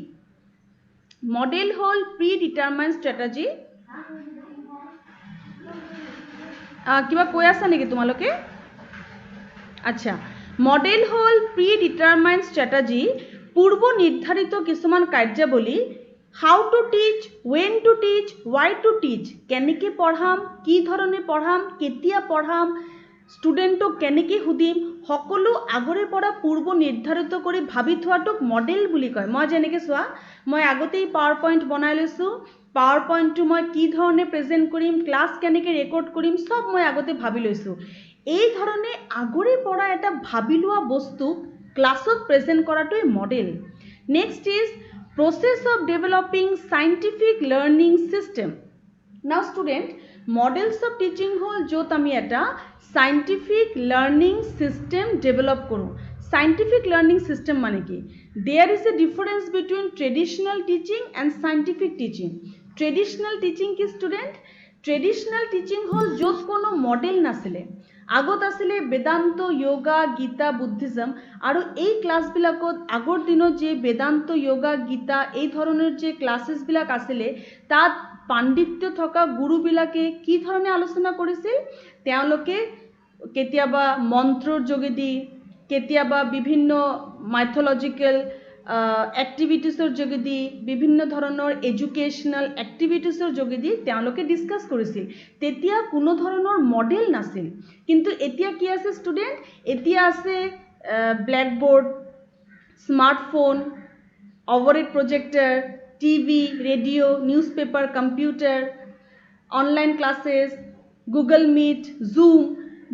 মডেল হ'ল প্ৰি ডিটাৰমাইন্ড ষ্ট্ৰেটেজি কিবা কৈ আছা নেকি তোমালোকে আচ্ছা মডেল হ'ল প্ৰি ডিটাৰমাইন্ড ষ্ট্ৰেটেজি পূৰ্ব নিৰ্ধাৰিত কিছুমান কাৰ্যাৱলী how to teach when to teach why to teach কেনেকৈ পঢ়াম কি ধৰণে পঢ়াম কেতিয়া পঢ়াম ষ্টুডেণ্টক কেনেকৈ সুধিম সকলো আগৰে পৰা পূৰ্ব নিৰ্ধাৰিত কৰি ভাবি থোৱাটোক মডেল বুলি কয় মই যেনেকৈ চোৱা মই আগতেই পাৱাৰ পইণ্ট বনাই লৈছোঁ পাৱাৰ পইণ্টটো মই কি ধৰণে প্ৰেজেণ্ট কৰিম ক্লাছ কেনেকৈ ৰেকৰ্ড কৰিম সব মই আগতে ভাবি লৈছোঁ এই ধৰণে আগৰে পৰা এটা ভাবি লোৱা বস্তু ক্লাছত প্ৰেজেণ্ট কৰাটোই model next is process of developing scientific learning system now student models of teaching hol jot ami eta scientific learning system develop koru scientific learning system mane ki there is a difference between traditional teaching and scientific teaching traditional teaching ki student traditional teaching hol jot kono model nasile আগত আসলে Vedanta yoga Gita Buddhism আৰু এই ক্লাছবিলাকত আগৰ দিনত যে বেদান্ত যোগা গীতা এই ধৰণৰ যে ক্লাছেছবিলাক আছিলে তাত পাণ্ডিত্য থকা গুৰুবিলাকে কি ধৰণে আলোচনা কৰিছিল তেওঁলোকে কেতিয়াবা মন্ত্ৰৰ যোগেদি কেতিয়াবা বিভিন্ন মাইথলজিক্যাল এক্টিভিটিছৰ যোগেদি বিভিন্ন ধৰণৰ এডুকেশ্যনাল এক্টিভিটিছৰ যোগেদি তেওঁলোকে ডিসকাস কৰিছিল তেতিয়া কোনো ধৰণৰ মডেল নাছিল কিন্তু এতিয়া কি আছে ষ্টুডেণ্ট এতিয়া আছে blackboard smartphone overhead projector TV radio newspaper computer online classes Google Meet Zoom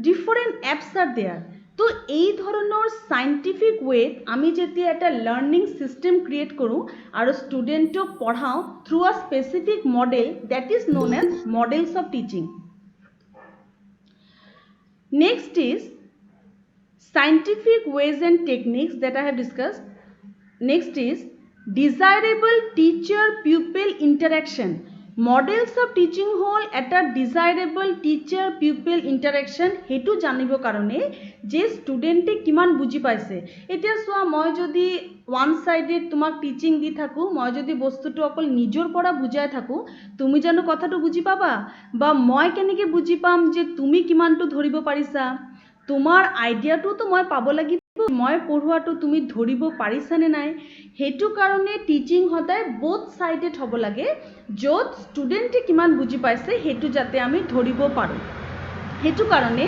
different apps are there তো এই ধৰণৰ সাইন্টিফিক ওয়েত আমি যেতিয়া এটা লাৰ্নিং সিস্টেম ক্ৰিয়েট কৰোঁ আৰু ষ্টুডেণ্টক পঢ়াওঁ through a specific model that is known as models of teaching next is scientific ways and techniques that I have discussed next is desirable teacher pupil interaction models of teaching hall at a desirable teacher pupil interaction hetu janibo karone je student e kiman buji paise etia soa moi jodi one sided tumak teaching di thaku moi jodi bostu to okol nijor pora bujai thaku tumi jano kotha to buji paba ba moi keneke buji pam je tumi kiman to dhoribo parisa তোমাৰ আইডিয়াটো তো মই পাব লাগিব মই পঢ়ুৱাটো তুমি ধৰিব পাৰিছানে নাই হেতু কাৰণে টিচিং হদায় বোথ সাইডেড হ'ব লাগে য'ত ষ্টুডেণ্টে কিমান বুজি পাইছে হেতু যাতে আমি ধৰিব পাৰো হেতু কাৰণে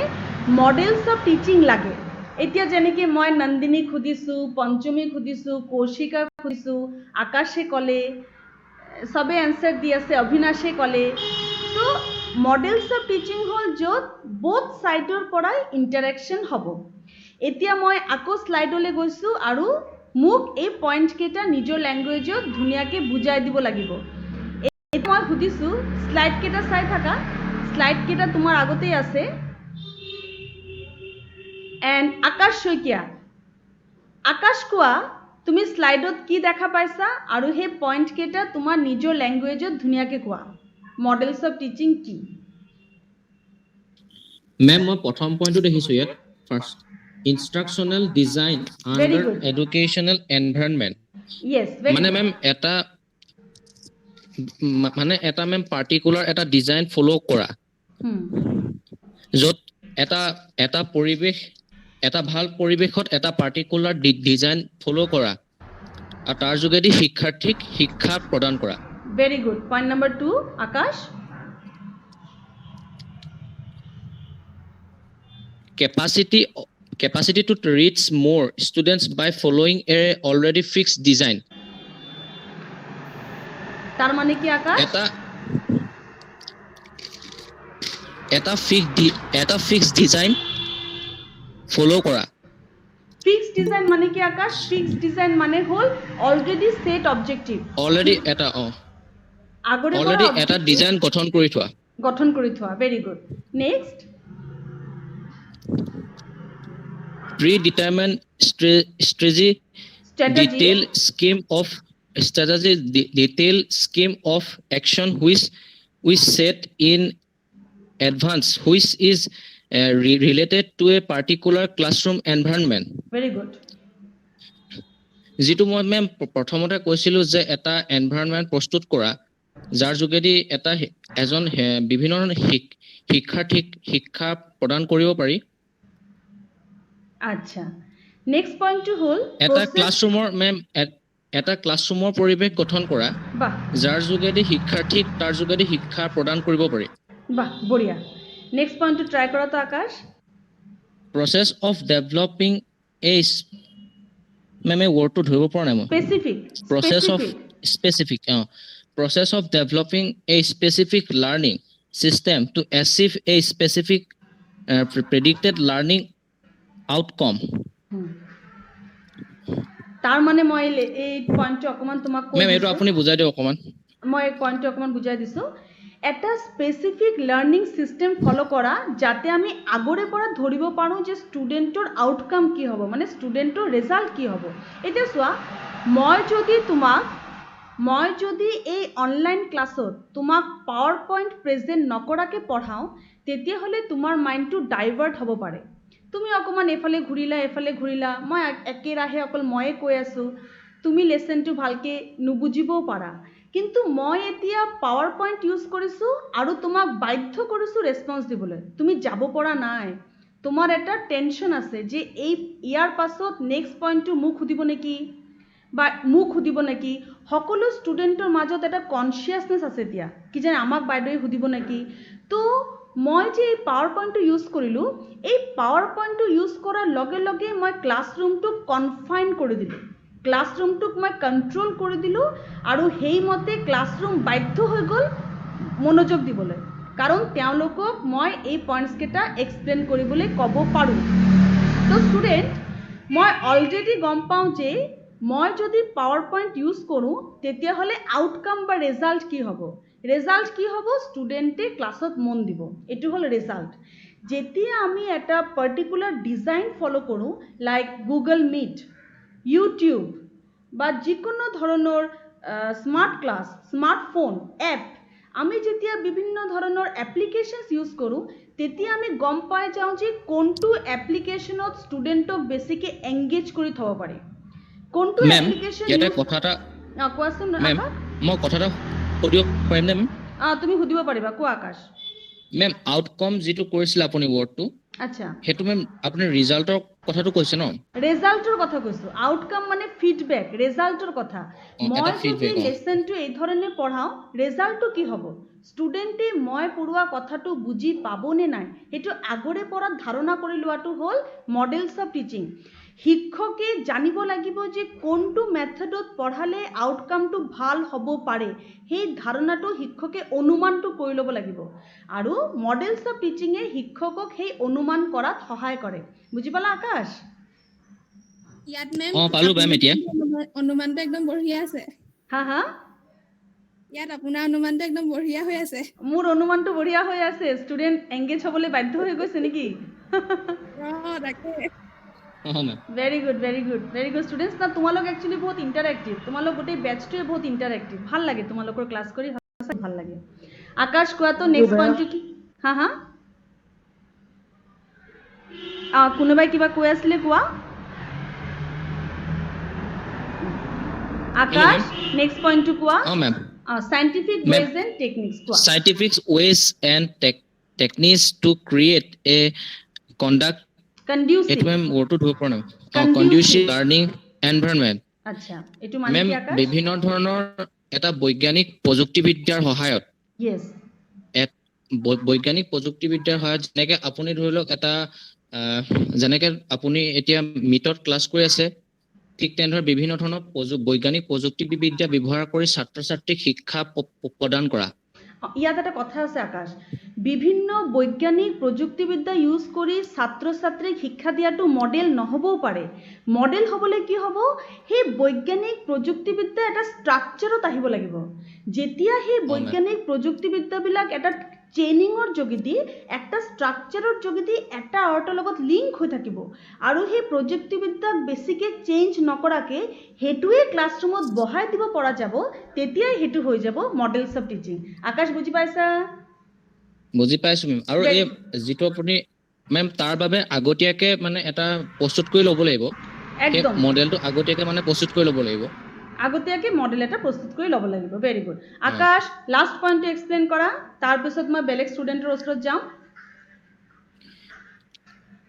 মডেলস অফ টিচিং লাগে এতিয়া যেনেকৈ মই নন্দিনী খুদিছো পঞ্চমী খুদিছো কৌশিকা খুদিছো আকাশে কলে সবে এনসার দি আছে অভিনাশে কলে তো মডেলস অফ টিচিং হল য'ত বোথ সাইডৰ পৰাই ইন্টাৰেকশন হ'ব এতিয়া মই আকৌ স্লাইডলৈ গৈছো আৰু মোক এই পইণ্ট কেইটা নিজৰ ল্যাঙ্গুৱেজত ধুনীয়াকৈ বুজাই দিব লাগিব এতিয়া মই সুধিছো স্লাইড কেইটা চাই থাকা স্লাইড কেইটা তোমাৰ আগতেই আছে এণ্ড আকাশ শইকীয়া আকাশ কোৱা তুমি স্লাইডত কি দেখা পাইছা আৰু সেই পইণ্ট কেইটা তোমাৰ নিজৰ ল্যাঙ্গুৱেজত ধুনীয়াকৈ কোৱা মডেলস অফ টিচিং কি মেম মই প্ৰথম পইণ্টটো দেখিছো ইয়াত first instructional design under educational environment yes মানে মেম এটা মেম পাৰ্টিকুলাৰ এটা ডিজাইন ফলো কৰা য'ত এটা পৰিৱেশ এটা ভাল পৰিৱেশত এটা পাৰ্টিকুলাৰ ডিজাইন ফলো কৰা আৰু তাৰ যোগেদি শিক্ষাৰ্থীক শিক্ষা প্ৰদান কৰা Very good. Point number 2, Akash. capacity to reach more students by following a already fixed design তার মানে কি আকাশ? এটা fixed design follow কৰা Fixed design মানে কি আকাশ? Fixed design মানে হল already set objective. already এটা ডিজাইন গঠন কৰি থোৱা Very good. Next. predetermined strategy detailed scheme of action which we set in advance which is related to a particular classroom environment Very good. যেটো মই ma'am প্ৰথমতে কৈছিলো যে এটা এনভায়ৰনমেন্ট প্ৰস্তুত কৰা যাৰ যোগেদি এটা এজন বিভিন্ন শিক্ষাৰ্থীক শিক্ষা প্ৰদান কৰিব পাৰি আচ্ছা নেক্সট পইণ্টটো হল এটা ক্লাছৰুমৰ পৰিৱেশ গঠন কৰা বাহ যাৰ যোগেদি শিক্ষাৰ্থীক তাৰ যোগেদি শিক্ষা প্ৰদান কৰিব পাৰি বাহ বঢ়িয়া নেক্সট পইণ্টটো ট্ৰাই কৰা তো আকাশ process of developing a মেমে wordটো ধৰিব পৰা নাই মই process of developing a specific learning system to achieve a specific predicted learning outcome তাৰ মানে মই এই পইণ্টটো অকমান তোমাক কৈ মেম এটো আপুনি বুজাই দিও অকমান মই এই পইণ্টটো অকমান বুজাই দিছো এটা স্পেসিফিক লার্নিং সিস্টেম ফলো কৰা যাতে আমি আগৰে পৰা ধৰিব পাৰো যে ষ্টুডেন্টৰ আউটকাম কি হ'ব মানে ষ্টুডেন্টৰ ৰিজাল্ট কি হ'ব এটা চোৱা মই যদি এই অনলাইন ক্লাছত তোমাক পাৱাৰ পইণ্ট প্ৰেজেন্ট নকৰাকে পঢ়াও তেতিয়া হলে তোমাৰ মাইন্ডটো ডাইভাৰ্ট হ'ব পাৰে তুমি অকমান এফালে ঘূৰিলা মই একেৰাহে অকল ময়ে কৈ আছো তুমি লেসনটো ভালকে নুবুজিবও পাৰা কিন্তু মই এতিয়া পাৱাৰ পইণ্ট ইউজ কৰিছো আৰু তোমাক বাধ্য কৰিছো ৰেসপন্স দিবলৈ তুমি যাব পৰা নাই তোমাৰ এটা টেনশন আছে যে এই ইয়াৰ পাছত নেক্সট পইণ্টটো মোক সুধিব নেকি সকলো ষ্টুডেন্টৰ মাজত এটা কনসিয়াসনেস আছে এতিয়া কি যে আমাক বাইদেৱে সুধিব নেকি তো মই যে এই পাৱাৰ পইণ্টটো ইউজ কৰিলো এই পাৱাৰ পইণ্টটো ইউজ কৰাৰ লগে লগে মই ক্লাছৰুমটো কনফাইন কৰি দিলো ক্লাছৰুমটোক মই কন্ট্ৰোল কৰি দিলো আৰু হেইমতে ক্লাছৰুম বাধ্য হৈ গল মনোযোগ দিবলৈ কাৰণ তেওঁলোকক মই এই পইণ্টছ কেটা এক্সপ্লেইন কৰিবলৈ ক'ব পাৰো তো ষ্টুডেন্ট মই অলৰেডি গম পাওঁ যে মই যদি পাৱাৰ পইণ্ট ইউজ কৰো তেতিয়া হলে আউটকাম বা ৰিজাল্ট কি হ'ব ষ্টুডেন্টে ক্লাছত মন দিব এটো হল ৰিজাল্ট যেতিয়া আমি এটা পাৰ্টিকুলাৰ ডিজাইন ফলো কৰো লাইক গুগল মিট ইউটিউব বা যিকোনো ধৰণৰ স্মাৰ্ট ক্লাস স্মাৰ্টফোন এপ আমি যেতিয়া বিভিন্ন ধৰণৰ এপ্লিকেশনস ইউজ কৰো তেতিয়া আমি গম পাই যাওঁ যে কোনটো এপ্লিকেশনত ষ্টুডেন্টক বেছিকে এংগেজ কৰি থব পাৰে কোনটো এপ্লিকেশন এটা কথা এটা কোৱাচোন মেম মই কথাটা সুধিব পাৰিম নে মেম তুমি সুধিব পাৰিবা কোৱা আকাশ মেম আউটকাম যেটো কৰিছিল আপুনি ওয়াৰ্ডটো আচ্ছা হেতু মেম আপুনি ৰিজাল্টৰ কথাটো কৈছে ন ৰেজাল্টৰ কথা কৈছো আউটকাম মানে ফিডব্যাক ৰেজাল্টৰ কথা মই যদি লেসনটো এই ধৰণে পঢ়াও ৰেজাল্টটো কি হ'ব ষ্টুডেন্টে মই পঢ়োৱা কথাটো বুজি পাবনে নাই এটো আগৰে পৰা ধাৰণা কৰি লোৱাটো হল মডেলস অফ টিচিং শিক্ষকে জানিব লাগিব যে কোনটো মেথডত পঢ়ালে আউটকামটো ভাল হ'ব পাৰে সেই ধাৰণাটো শিক্ষকে অনুমানটো কৰি ল'ব লাগিব আৰু মডেলস অফ টিচিংয়ে শিক্ষকক সেই অনুমান কৰাত সহায় কৰে বুজি পালা আকাশ ইয়াত মেম পালো মেম এতিয়া অনুমানটো একদম বঢ়িয়া আছে হা ইয়াত আপোনাৰ অনুমানটো একদম বঢ়িয়া হৈ আছে মোৰ অনুমানটো বঢ়িয়া হৈ আছে ষ্টুডেন্ট এংগেজ হ'বলৈ বাধ্য হৈ গৈছে নেকি তাকে very good students না তোমালোক actually বহুত ইন্টাৰেক্টিভ তোমালোক গোটেই বেচটোৱে বহুত ইন্টাৰেক্টিভ ভাল লাগে তোমালোকৰ ক্লাস কৰি ভাল লাগে আকাশ কোৱা তো নেক্সট পইণ্টটো কি হা কোনোবাই কিবা কৈ আছিলে কোৱা আকাশ নেক্সট পইণ্টটো কোৱা ma'am scientific ways and techniques কোৱা scientific ways and techniques to create a conduct কনডিউচিভ এইটো মেম wordটো ধৰিব পৰা নাই Conducive. conducive learning environment আচ্ছা এইটো মানে মেম কি আকাশ বিভিন্ন ধৰণৰ এটা বৈজ্ঞানিক প্ৰযুক্তিবিদ্যাৰ সহায়ত ইয়েছ বৈজ্ঞানিক প্ৰযুক্তিবিদ্যাৰ সহায়ত যেনেকে আপুনি ধৰি লওক এটা যেনেকে আপুনি এতিয়া মিটত ক্লাছ কৰি আছে ঠিক তেনেদৰে বিভিন্ন ধৰণৰ বৈজ্ঞানিক প্ৰযুক্তিবিদ্যা ব্যৱহাৰ কৰি ছাত্ৰ ছাত্ৰীক শিক্ষা প্ৰদান কৰা ইয়াত এটা কথা আছে আকাশ বিভিন্ন বৈজ্ঞানিক প্ৰযুক্তিবিদ্যা ইউজ কৰি ছাত্ৰ ছাত্ৰীক শিক্ষা দিয়াটো মডেল নহবও পাৰে মডেল হ'বলৈ কি হ'ব সেই বৈজ্ঞানিক প্ৰযুক্তিবিদ্যা এটা ষ্ট্ৰাকচাৰত আহিব লাগিব যেতিয়া সেই বৈজ্ঞানিক প্ৰযুক্তিবিদ্যাবিলাক এটা ট্ৰেইনিঙৰ যোগেদি একটা ষ্ট্ৰাকচাৰৰ যোগেদি এটা আৰ্টৰ লগত লিংক হৈ থাকিব আৰু সেই প্ৰযুক্তিবিদ্যাক বেছিকৈ চেঞ্জ নকৰাকৈ সেইটোৱে ক্লাছৰুমত বহাই দিব পৰা যাব তেতিয়াই সেইটো হৈ যাব মডেলছ অফ টিচিং আকাশ বুজি পাইছা বুজি পাইছো মেম আৰু এই যিটো আপুনি মেম তাৰ বাবে আগতীয়াকে মানে এটা প্ৰস্তুত কৰি ল'ব লাগিব একদম মডেলটো আগতীয়াকে মানে প্ৰস্তুত কৰি ল'ব লাগিব আগতীয়াকে মডেল এটা প্ৰস্তুত কৰি ল'ব লাগিব ভেৰি গুড আকাশ লাষ্ট পইণ্টটো এক্সপ্লেইন কৰা তাৰপিছত মই বেলেগ ষ্টুডেণ্টৰ ওচৰত যাম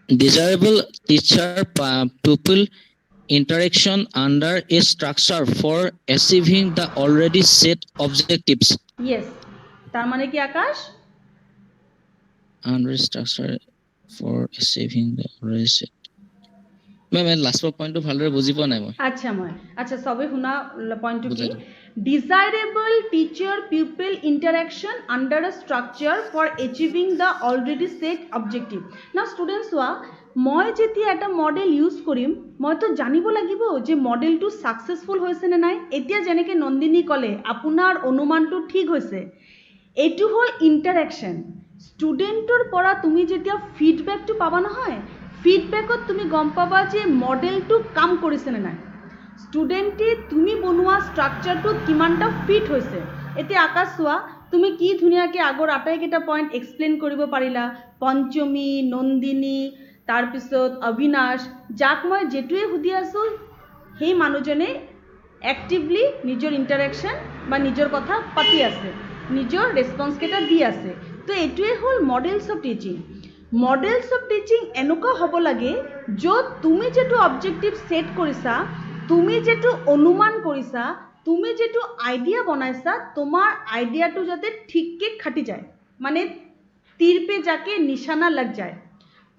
desirable teacher pupil interaction under a structure for achieving the already set objectives yes তাৰ মানে কি আকাশ under structure for achieving the already set ma'am লাষ্টৰ পইণ্টটো ভালদৰে বুজি পোৱা নাই মই আচ্ছা সবে শুনা পইণ্টটো কি বুজাই দিওঁ। Desirable teacher people interaction under a structure for achieving the already set objective না ষ্টুডেণ্ট চোৱা মই যেতিয়া এটা মডেল ইউজ কৰিম মইতো জানিব লাগিব যে মডেলটো ছাকচেছফুল হৈছে নে নাই এতিয়া যেনেকৈ নন্দিনী ক'লে আপোনাৰ অনুমানটো ঠিক হৈছে এইটো হ'ল ইণ্টাৰেকশ্যন ষ্টুডেণ্টৰ পৰা তুমি যেতিয়া ফিডবেকটো পাবা নহয় ফিডবেকত তুমি গম পাবা যে মডেলটো কাম কৰিছে নে নাই ষ্টুডেণ্টে তুমি বনোৱা ষ্ট্ৰাকচাৰটোত কিমানটা ফিট হৈছে এতিয়া আকাশ চোৱা তুমি কি ধুনীয়াকৈ আগৰ আটাইকেইটা পইণ্ট এক্সপ্লেইন কৰিব পাৰিলা পঞ্চমী নন্দিনী তাৰপিছত অবিনাশ যাক মই যেটোৱে সুধি আছোঁ সেই মানুহজনে এক্টিভলি নিজৰ ইণ্টাৰেকশ্যন বা নিজৰ কথা পাতি আছে নিজৰ ৰেছপন্সকেইটা দি আছে তো এইটোৱে হ'ল medals of teaching medals of teaching এনেকুৱা হ'ব লাগে য'ত তুমি যেটো অবজেক্টিভ ছেট কৰিছা তুমি যেটো অনুমান কৰিছা তুমি যেটো আইডিয়া বনাইছা তোমাৰ আইডিয়াটো যাতে ঠিককৈ খাটি যায় মানে তীৰ পে যাকে নিশানা লাগ যায়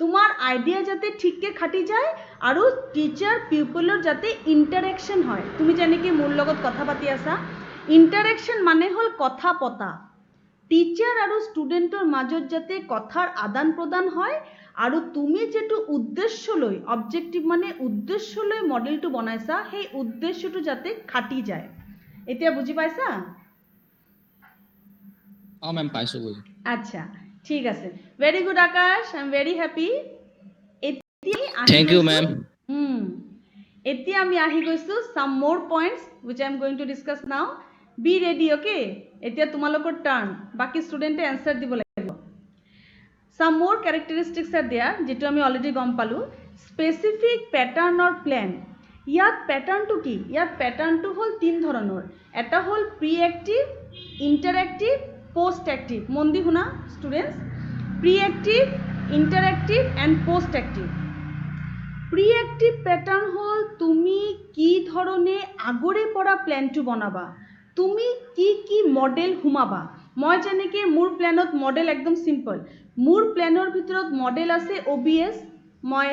তোমাৰ আইডিয়া যাতে ঠিককৈ খাটি যায় আৰু টিচাৰ পিপলৰ যাতে ইণ্টাৰেকশ্যন হয় তুমি যেনেকৈ মোৰ লগত কথা পাতি আছা ইণ্টাৰেকশ্যন মানে হ'ল কথা পতা টিচাৰ আৰু ষ্টুডেণ্টৰ মাজত যাতে কথাৰ আদান প্ৰদান হয় আৰু তুমি যেটো উদ্দেশ্য লৈ অবজেক্টিভ মানে উদ্দেশ্য লৈ মডেলটো বনাইছা সেই উদ্দেশ্যটো যাতে খাটি যায় এতিয়া বুজি পাইছা মেম পাইছো বুজি আচ্ছা ঠিক আছে very good Akash I am very happy thank you ma'am এতিয়া আমি আহি গৈছোঁ সাম মোৰ points wish I am going to discuss নাও বি ৰেডি অ'কে এতিয়া তোমালোকৰ টাৰ্ণ বাকী ষ্টুডেণ্টে এনচাৰ দিব লাগিব সাম মোৰ কেৰেক্টাৰিষ্টিক্স আৰ দেয়াৰ যিটো আমি অলৰেডি গম পালোঁ স্পেচিফিক পেটাৰ্ণ অৰ প্লেন ইয়াত পেটাৰ্ণটো কি ইয়াত পেটাৰ্ণটো হ'ল তিন ধৰণৰ এটা হ'ল pre active interactive post active মন দি শুনা students pre active interactive and post active pre active pattern হ'ল তুমি কি ধৰণে আগৰে পৰা প্লেনটো বনাবা তুমি কি কি মডেল সোমাবা মই যেনেকৈ মোৰ প্লেনত মডেল একদম চিম্পল মোৰ প্লেনৰ ভিতৰত মডেল আছে OBS মই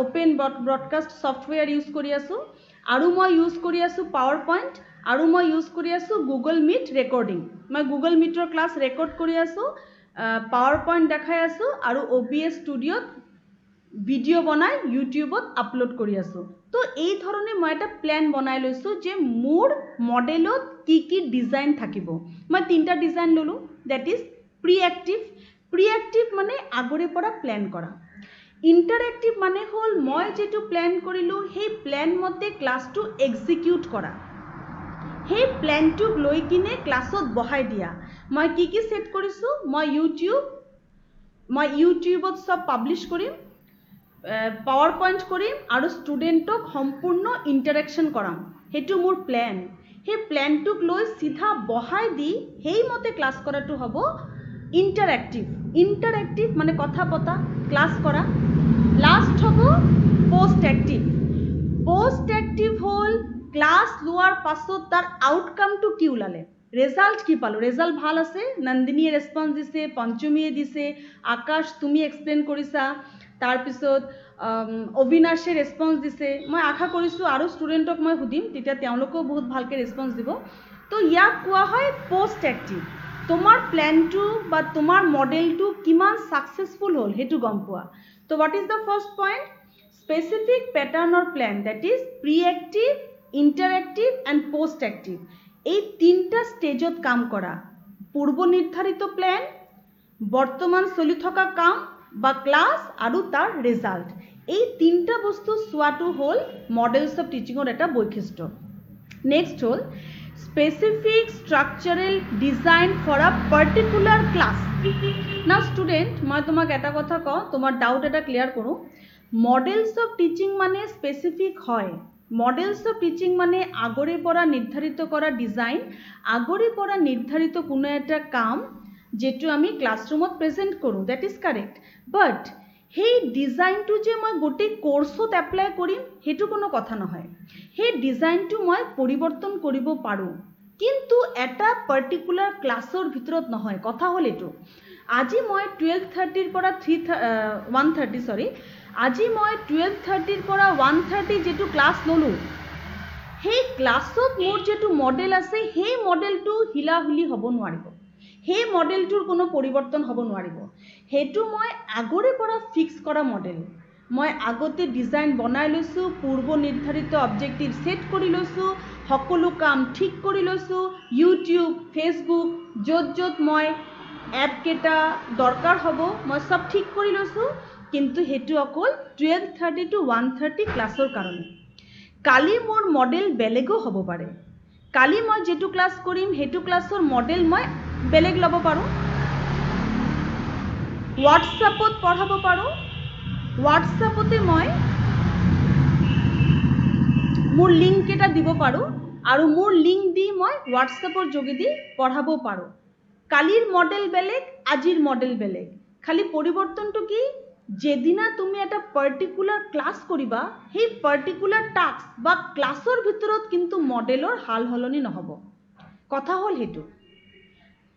অপেন ব্ৰডকাষ্ট ছফ্টৱেৰ ইউজ কৰি আছোঁ আৰু মই ইউজ কৰি আছোঁ পাৱাৰ পইণ্ট আৰু মই ইউজ কৰি আছোঁ গুগল মিট ৰেকৰ্ডিং মই গুগল মিটৰ ক্লাছ ৰেকৰ্ড কৰি আছোঁ পাৱাৰ পইণ্ট দেখাই আছোঁ আৰু OBS ষ্টুডিঅ'ত ভিডিঅ' বনাই ইউটিউবত আপলোড কৰি আছোঁ তো এই ধৰণে মই এটা প্লেন বনাই লৈছোঁ যে মোৰ মডেলত কি কি ডিজাইন থাকিব মই তিনিটা ডিজাইন ল'লোঁ ডেট ইজ প্ৰি এক্টিভ মানে আগৰে পৰা প্লেন কৰা ইণ্টাৰেক্টিভ মানে হ'ল মই যেটো প্লেন কৰিলোঁ সেই প্লেন মতে ক্লাছটো এক্সিকিউট কৰা সেই প্লেনটোক লৈ কিনে ক্লাছত বহাই দিয়া মই কি কি ছেট কৰিছোঁ মই ইউটিউবত সব পাব্লিছ কৰিম পাৱাৰ পইণ্ট কৰিম আৰু ষ্টুডেণ্টক সম্পূৰ্ণ ইণ্টাৰেকশ্যন কৰাম সেইটো মোৰ প্লেন সেই প্লেনটোক লৈ চিধা বহাই দি সেইমতে ক্লাছ কৰাটো হ'ব ইণ্টাৰেক্টিভ মানে কথা পতা ক্লাছ কৰা লাষ্ট হ'ব পোষ্ট এক্টিভ হ'ল ক্লাছ লোৱাৰ পাছত তাৰ আউটকামটো কি ওলালে রেজাল্ট কি পালো রেজাল্ট ভাল আছে নন্দিনীয়ে রেসপন্স দিছে পঞ্চমীয়ে দিছে আকাশ তুমি এক্সপ্লেইন কৰিছা তাৰপিছত অবিনাশে ৰেসপন্স দিছে মই আশা কৰিছো আৰু ষ্টুডেণ্টক মই সুধিম তেতিয়া তেওঁলোকেও বহুত ভালকৈ ৰেসপন্স দিব তো ইয়াক কোৱা হয় পোষ্ট এক্টিভ তোমাৰ প্ল্যানটো বা তোমাৰ মডেলটো কিমান সাকসেসফুল হ'ল হেতু গম পোৱা তো what is the first point specific প্যাটাৰ্নৰ plan that is preactive interactive and post active এই তিনটা স্টেজত কাম কৰা পূৰ্ব নিৰ্ধাৰিত প্ল্যান বৰ্তমান চলি থকা কাম বা ক্লাছ আৰু তাৰ ৰেজাল্ট এই তিনটা বস্তু চোৱাটো হ'ল মডেলস অফ টিচিঙৰ এটা বৈশিষ্ট্য নেক্সট হ'ল specific structural design for a particular class নাও স্টুডেন্ট মই তোমাক এটা কথা কওঁ তোমার ডাউট এটা ক্লিয়ার করো মডেলস অফ টিচিং মানে স্পেসিফিক হয় মডেলস অফ টিচিং মানে আগৰে পৰা নিৰ্ধাৰিত কৰা ডিজাইন আগৰে পৰা নিৰ্ধাৰিত কোনো এটা কাম যেটো আমি ক্লাছৰুমত প্ৰেজেন্ট কৰোঁ দ্যাট ইজ কাৰেক্ট বাট সেই ডিজাইনটো যে মই গোটেই কোৰ্সত এপ্লাই কৰিম হেতু কোনো কথা নহয় সেই ডিজাইনটো মই পৰিৱৰ্তন কৰিব পাৰোঁ কিন্তু এটা পাৰ্টিকুলাৰ ক্লাছৰ ভিতৰত নহয় কথা হ'ল এটো আজি মই 12:30 ৰ পৰা 1:30 সৰি আজি মই 12:30 ৰ পৰা 1:30 যেটো ক্লাছ ললো সেই ক্লাছত মোৰ যেটো মডেল আছে সেই মডেলটো হিলাহুলি হ'ব নোৱাৰিব সেই মডেলটোৰ কোনো পৰিৱৰ্তন হ'ব নোৱাৰিব হেতু মই আগৰে পৰা ফিক্স কৰা মডেল মই আগতে ডিজাইন বনাই লৈছো পূৰ্ব নিৰ্ধাৰিত অবজেক্টিভ সেট কৰি লৈছো সকলো কাম ঠিক কৰি লৈছো ইউটিউব ফেসবুক যত মই এপ কেটা দৰকাৰ হ'ব মই সব ঠিক কৰি লৈছো কিন্তু হেতু অকল 12:30 to 1:30 ক্লাছৰ কাৰণে কালি মোৰ মডেল বেলেগো হ'ব পাৰে কালি মই যেটো ক্লাছ কৰিম হেতু ক্লাছৰ মডেল মই বেলেগ লব পাৰো হোৱাটছএপত পঢ়াব পাৰো হোৱাটছএপতে মই মোৰ লিংক এটা দিব পাৰো আৰু মোৰ লিংক দি মই হোৱাটছএপৰ যোগেদি পঢ়াব পাৰো কালিৰ মডেল বেলেগ আজিৰ মডেল বেলেগ খালি পৰিৱৰ্তনটো কি যেদিনা তুমি এটা পাৰ্টিকুলাৰ ক্লাছ কৰিবা সেই পাৰ্টিকুলাৰ টাস্ক বা ক্লাছৰ ভিতৰত কিন্তু মডেলৰ হাল হলনি নহব কথা হ'ল হেতু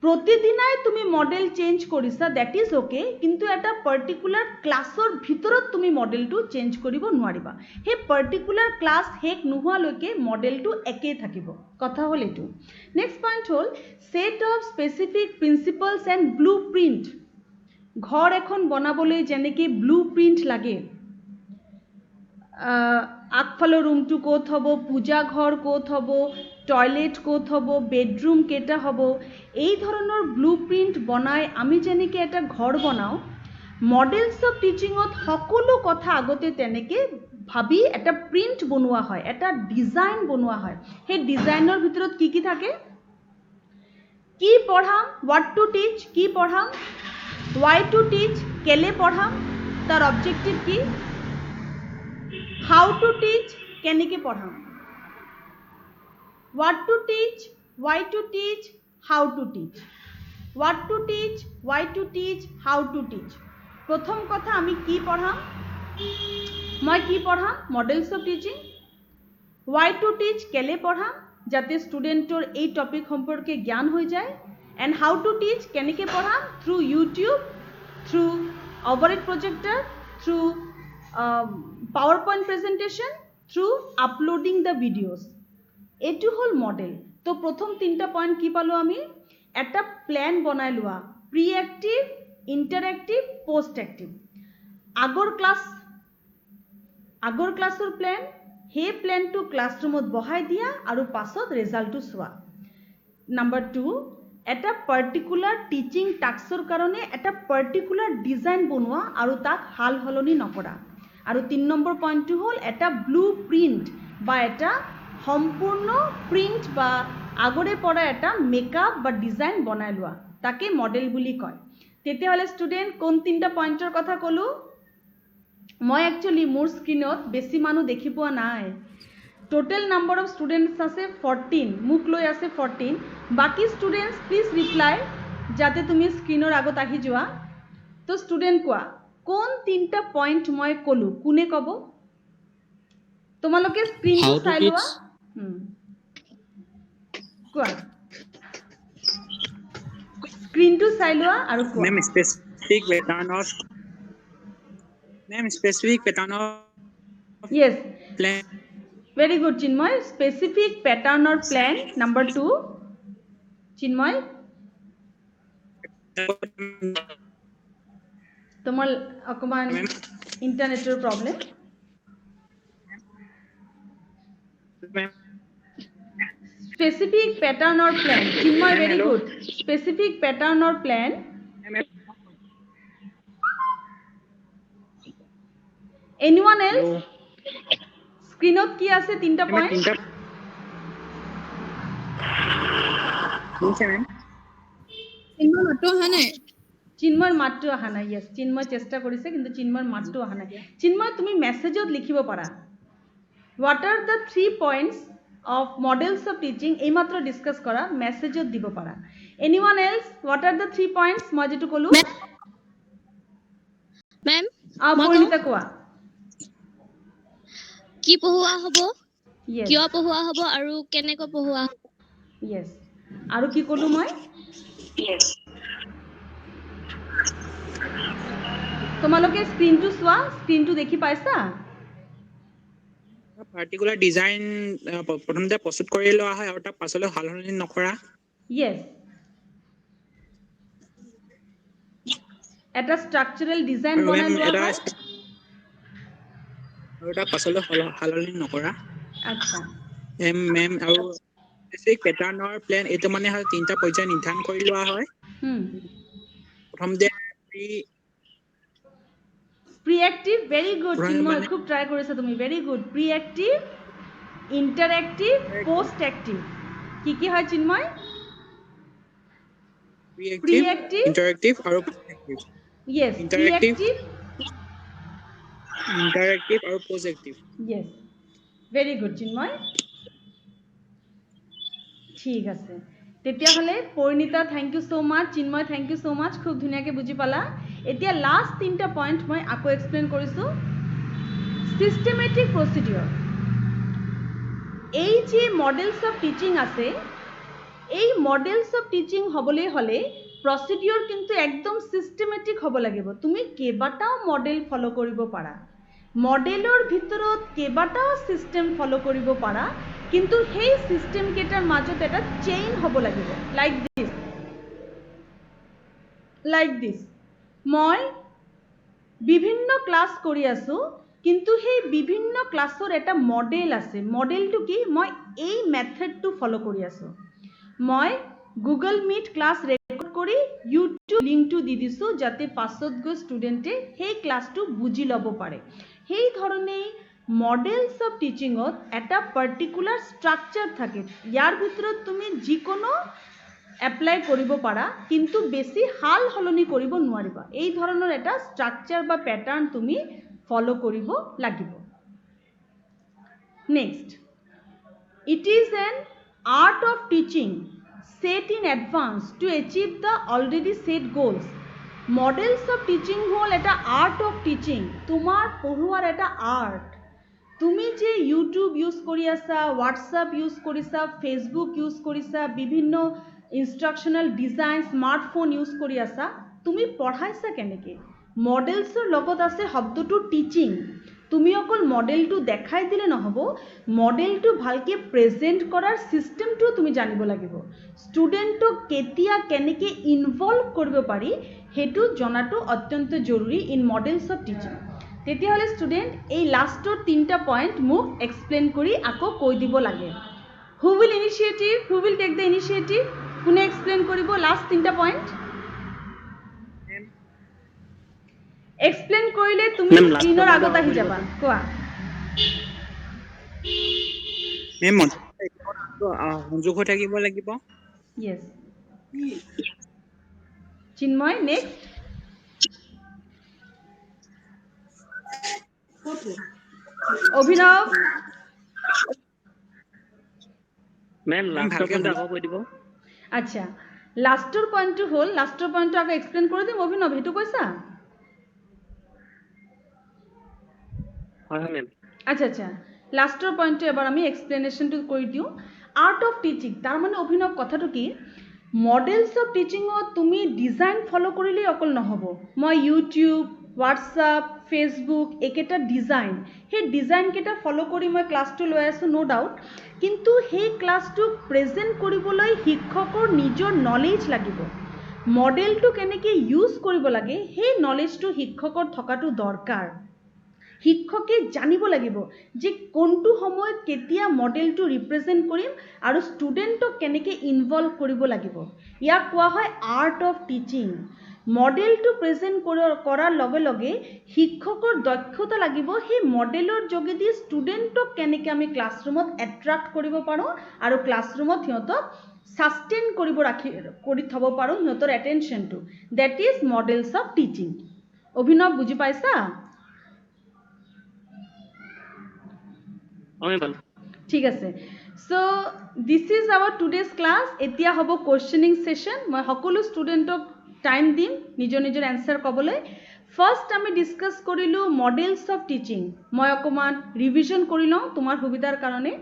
প্ৰতিদিনাই তুমি মডেল চেঞ্জ কৰিছা দ্যাট ইজ ওকে কিন্তু এটা পাৰ্টিকুলাৰ ক্লাছৰ ভিতৰত তুমি মডেলটো চেঞ্জ কৰিব নোৱাৰিবা হে পাৰ্টিকুলাৰ ক্লাছ হেক নোহোৱালৈকে মডেলটো একেই থাকিব কথা হ'ল এটো নেক্সট পইণ্ট হ'ল set of specific principles and blueprint ঘৰ এখন বনাবলৈ যেনেকৈ ব্লুপ্ৰিন্ট লাগে আগফালৰ ৰুমটো ক'ত হ'ব পূজা ঘৰ ক'ত হ'ব টয়লেট ক'ত হ'ব বেডৰুম কেটা হ'ব এই ধৰণৰ ব্লুপ্ৰিন্ট বনাই আমি যেনেকৈ এটা ঘৰ বনাও মডেলস অফ টিচিঙত সকলো কথা আগতে তেনেকৈ ভাবি এটা প্ৰিন্ট বনোৱা হয় এটা ডিজাইন বনোৱা হয় সেই ডিজাইনৰ ভিতৰত কি থাকে কি পঢ়াম হোৱাট টু টিচ কি পঢ়াম why to teach কেলে পঢ়াম তাৰ অবজেক্টিভ কি how to teach কেনেকৈ পঢ়াম what to teach why to teach how to teach what to teach why to teach how to teach প্ৰথম কথা আমি কি পঢ়াম মই কি পঢ়াম models of teaching why to teach কেলে পঢ়াম যাতে ষ্টুডেণ্টৰ এই টপিক সম্পৰ্কে জ্ঞান হৈ যায় and how to teach কেনেকৈ পঢ়াম through YouTube through overhead projector through PowerPoint presentation through uploading the videos এটো হল মডেল তো প্ৰথম তিনটা পয়েন্ট কি পালো আমি এটা প্ল্যান বনাই লোৱা pre active interactive post active আগৰ ক্লাছৰ প্ল্যান হে প্ল্যানটো ক্লাছৰুমত বহাই দিয়া আৰু পাছত ৰিজাল্টটো চোৱা নাম্বাৰ 2 এটা পাৰ্টিকুলাৰ টিচিং টাস্কৰ কাৰণে এটা পাৰ্টিকুলাৰ ডিজাইন বনোৱা আৰু তাক হাল হলনি নকৰা আৰু 3 নম্বৰ পইণ্টটো হ'ল এটা ব্লুপ্ৰিন্ট বা এটা সম্পূৰ্ণ প্ৰিন্ট বা আগৰে পৰা এটা মেকআপ বা ডিজাইন বনাই লোৱা তাকে মডেল বুলি কয় তেতিয়াহলে ষ্টুডেণ্ট কোন তিনটা পইণ্টৰ কথা ক'লো মই একচুয়ালি মোৰ স্ক্ৰিনত বেছি মানুহ দেখি পোৱা নাই total number of students আছে 14 মুখ লৈ আছে 14 বাকি students please reply যাতে তুমি স্ক্ৰিনৰ আগত আহি যোৱা তো ষ্টুডেণ্ট কোৱা কোন তিনিটা পইণ্ট মই ক'লো কোনে ক'ব তোমালোকে স্ক্ৰিনটো How to চাই লোৱা teach? কোৱা স্ক্ৰিনটো চাই লোৱা আৰু কোৱা Ma'am, specific pattern of yes plan. very good Chinmoy specific pattern or plan number 2 Chinmoy তোমার অকমান ইন্টারনেটের problem specific pattern or plan Chinmoy very Hello. good specific pattern or plan anyone else স্ক্রিনত কি আছে তিনটা পয়েন্ট চিন্ময় মাতো অহা নাই চিন্ময়ৰ মাতটো অহা নাই yes চিন্ময় চেষ্টা কৰিছে কিন্তু চিন্ময়ৰ মাতটো অহা নাই চিন্ময় তুমি মেসেজত লিখিব পাৰা what are the 3 points of models of teaching এইমাত্ৰ ডিসকাস কৰা মেসেজত দিব পাৰা anyone else what are the 3 points মই যেটো কলো মেম পৰিণীতা কোৱা কি পঢ়ুৱা হ'ব yes কিয় পঢ়ুৱা হ'ব আৰু কেনেকৈ পঢ়ুৱা হ'ব yes আৰু কি কলো মই তোমালোকে স্ক্ৰিনটো চোৱা স্ক্ৰিনটো দেখি পাইছা পাৰ্টিকুলাৰ ডিজাইন প্ৰথমতে প্ৰস্তুত কৰি লোৱা হয় আৰু তাৰ পাছলৈ হালহলনি নকৰা yes এটা স্ট্ৰাকচাৰাল ডিজাইন আৰু বনাই মেম লোৱা এটা হয় আৰু তাৰ পাছলৈ হালহলনি নকৰা আচ্ছা মেম আৰু বেসিক প্যাটাৰ্নৰ প্ল্যান এইটো মানে হয় তিনটা পৰ্যায় নিৰ্ধাৰণ কৰি লোৱা হয় প্ৰথমতে প্রিঅ্যাক্টিভ ভেরি গুড পুরানো চিন্ময় মানে- খুব ট্রাই করেছো তুমি very good preactive interactive post active কি হয় চিন্ময় প্ৰিএক্টিভ ইন্টাৰেক্টিভ আৰু post active yes Interactive. Preactive interactive আৰু post active yes very good Chinmoy ঠিক আছে তেতিয়াহ'লে Parinita thank you so much Chinmoy thank you so much খুব ধুনীয়াকৈ বুজি পালা এতিয়া লাষ্ট তিনটা পইণ্ট মই আকৌ এক্সপ্লেইন কৰিছোঁ সিস্টেমেটিক প্ৰচিডিউৰ এই যে মডেলস অফ টিচিং আছে এই মডেলস অফ টিচিং হ'বলৈ হ'লে প্ৰচিডিউৰ কিন্তু একদম সিস্টেমেটিক হ'ব লাগিব তুমি কেইবাটাও মডেল ফলো কৰিব পাৰা মডেলৰ ভিতৰত কেইবাটাও সিস্টেম ফলো কৰিব পাৰা কিন্তু সেই সিস্টেম কেইটাৰ মাজত এটা চেইন হ'ব লাগিব লাইক দিস মই বিভিন্ন ক্লাস কৰি আছো কিন্তু সেই বিভিন্ন ক্লাসৰ এটা মডেল আছে মডেলটো কি মই এই মেথডটো ফলো কৰি আছো মই গুগল মিট ক্লাস ৰেকৰ্ড কৰি ইউটিউব লিংকটো দি দিছো যাতে পাছত গৈ ষ্টুডেণ্টে সেই ক্লাসটো বুজি ল'ব পাৰে সেই ধৰণেই মডেলস অফ টিচিঙত এটা পাৰ্টিকুলাৰ স্ট্ৰাকচাৰ থাকে ইয়াৰ ভিতৰত তুমি যিকোনো এপ্লাই কৰিব পাৰা কিন্তু বেছি হাল হলনি কৰিব নোৱাৰিবা এই ধৰণৰ এটা স্ট্ৰাকচাৰ বা প্যাটাৰ্ন তুমি ফলো কৰিব লাগিব next it is an art of teaching set in advance to achieve the already set goals models of teaching হল এটা art of teaching তোমার পঢ়ুৱাৰ এটা art তুমি যে ইউটিউব ইউজ কৰি আছা হোৱাটছআপ ইউজ কৰিছা ফেসবুক ইউজ কৰিছা বিভিন্ন ইনষ্ট্ৰাকশনাল ডিজাইন স্মাৰ্টফোন ইউজ কৰি আছা তুমি পঢ়াইছা কেনেকৈ মডেলছৰ লগত আছে শব্দটো টিচিং তুমি অকল মডেলটো দেখাই দিলে নহব মডেলটো ভালকে প্ৰেজেন্ট কৰাৰ সিস্টেমটো তুমি জানিব লাগিব ষ্টুডেণ্টক কেতিয়া কেনেকৈ ইনভলভ কৰিব পাৰি হেতু জনাটো অত্যন্ত জৰুৰী ইন মডেলছ অফ টিচিং তেতিয়াহ'লে ষ্টুডেণ্ট এই লাষ্টৰ তিনটা পইণ্ট মোক এক্সপ্লেইন কৰি আকৌ কৈ দিব লাগে who will take the initiative কোনে এক্সপ্লেইন কৰিব লাষ্ট তিনটা পইণ্ট এক্সপ্লেইন কৰিলে তুমি স্ক্ৰিনৰ আগত আহি যাবা কোৱা মেম সংযোগ হৈ থাকিব লাগিব ইয়েস চিন্ময় নেক্সট অভিনৱ মেম ভালকৈ আচ্ছা লাষ্টৰ পইণ্টটো হ'ল লাষ্টৰ পইণ্টটো আকৌ এক্সপ্লেইন কৰি দিম অভিনৱ সেইটো কৈছা হয় মেম আচ্ছা আচ্ছা লাষ্টৰ পইণ্টটো এবাৰ আমি এক্সপ্লেনেশ্যনটো কৰি দিওঁ আৰ্ট অফ টিচিং তাৰ মানে অভিনৱ কথাটো কি মডেলছ অফ টিচিঙত তুমি ডিজাইন ফ'ল' কৰিলেই অকল নহ'ব মই ইউটিউব হোৱাটছআপ ফেচবুক এইকেইটা ডিজাইন সেই ডিজাইনকেইটা ফ'ল' কৰি মই ক্লাছটো লৈ আছোঁ ন' ডাউট কিন্তু সেই ক্লাছটোক প্ৰেজেণ্ট কৰিবলৈ শিক্ষকৰ নিজৰ নলেজ লাগিব মডেলটো কেনেকৈ ইউজ কৰিব লাগে সেই নলেজটো শিক্ষকৰ থকাটো দৰকাৰ শিক্ষকে জানিব লাগিব যে কোনটো সময়ত কেতিয়া মডেলটো ৰিপ্ৰেজেণ্ট কৰিম আৰু ষ্টুডেণ্টক কেনেকৈ ইনভলভ কৰিব লাগিব ইয়াক কোৱা হয় আৰ্ট অফ টিচিং মডেলটো প্ৰেজেণ্ট কৰাৰ লগে লগে শিক্ষকৰ দক্ষতা লাগিব সেই মডেলৰ যোগেদি ষ্টুডেণ্টক কেনেকৈ আমি ক্লাছৰুমত এট্ৰাক্ট কৰিব পাৰোঁ আৰু ক্লাছৰুমত সিহঁতক ছাষ্টেইন কৰি থ'ব পাৰোঁ সিহঁতৰ এটেনশ্যনটো that is models of teaching Abhinav বুজি পাইছা ঠিক আছে so this is our today's class এতিয়া হ'ব কুৱেশ্যনিং ছেশ্যন মই সকলো ষ্টুডেণ্টক টাইম দিম নিজৰ নিজৰ এনচাৰ ক'বলৈ ফাৰ্ষ্ট আমি ডিছকাছ কৰিলোঁ মডেলছ অফ টিচিং মই অকণমান ৰিভিজন কৰি লওঁ তোমাৰ সুবিধাৰ কাৰণে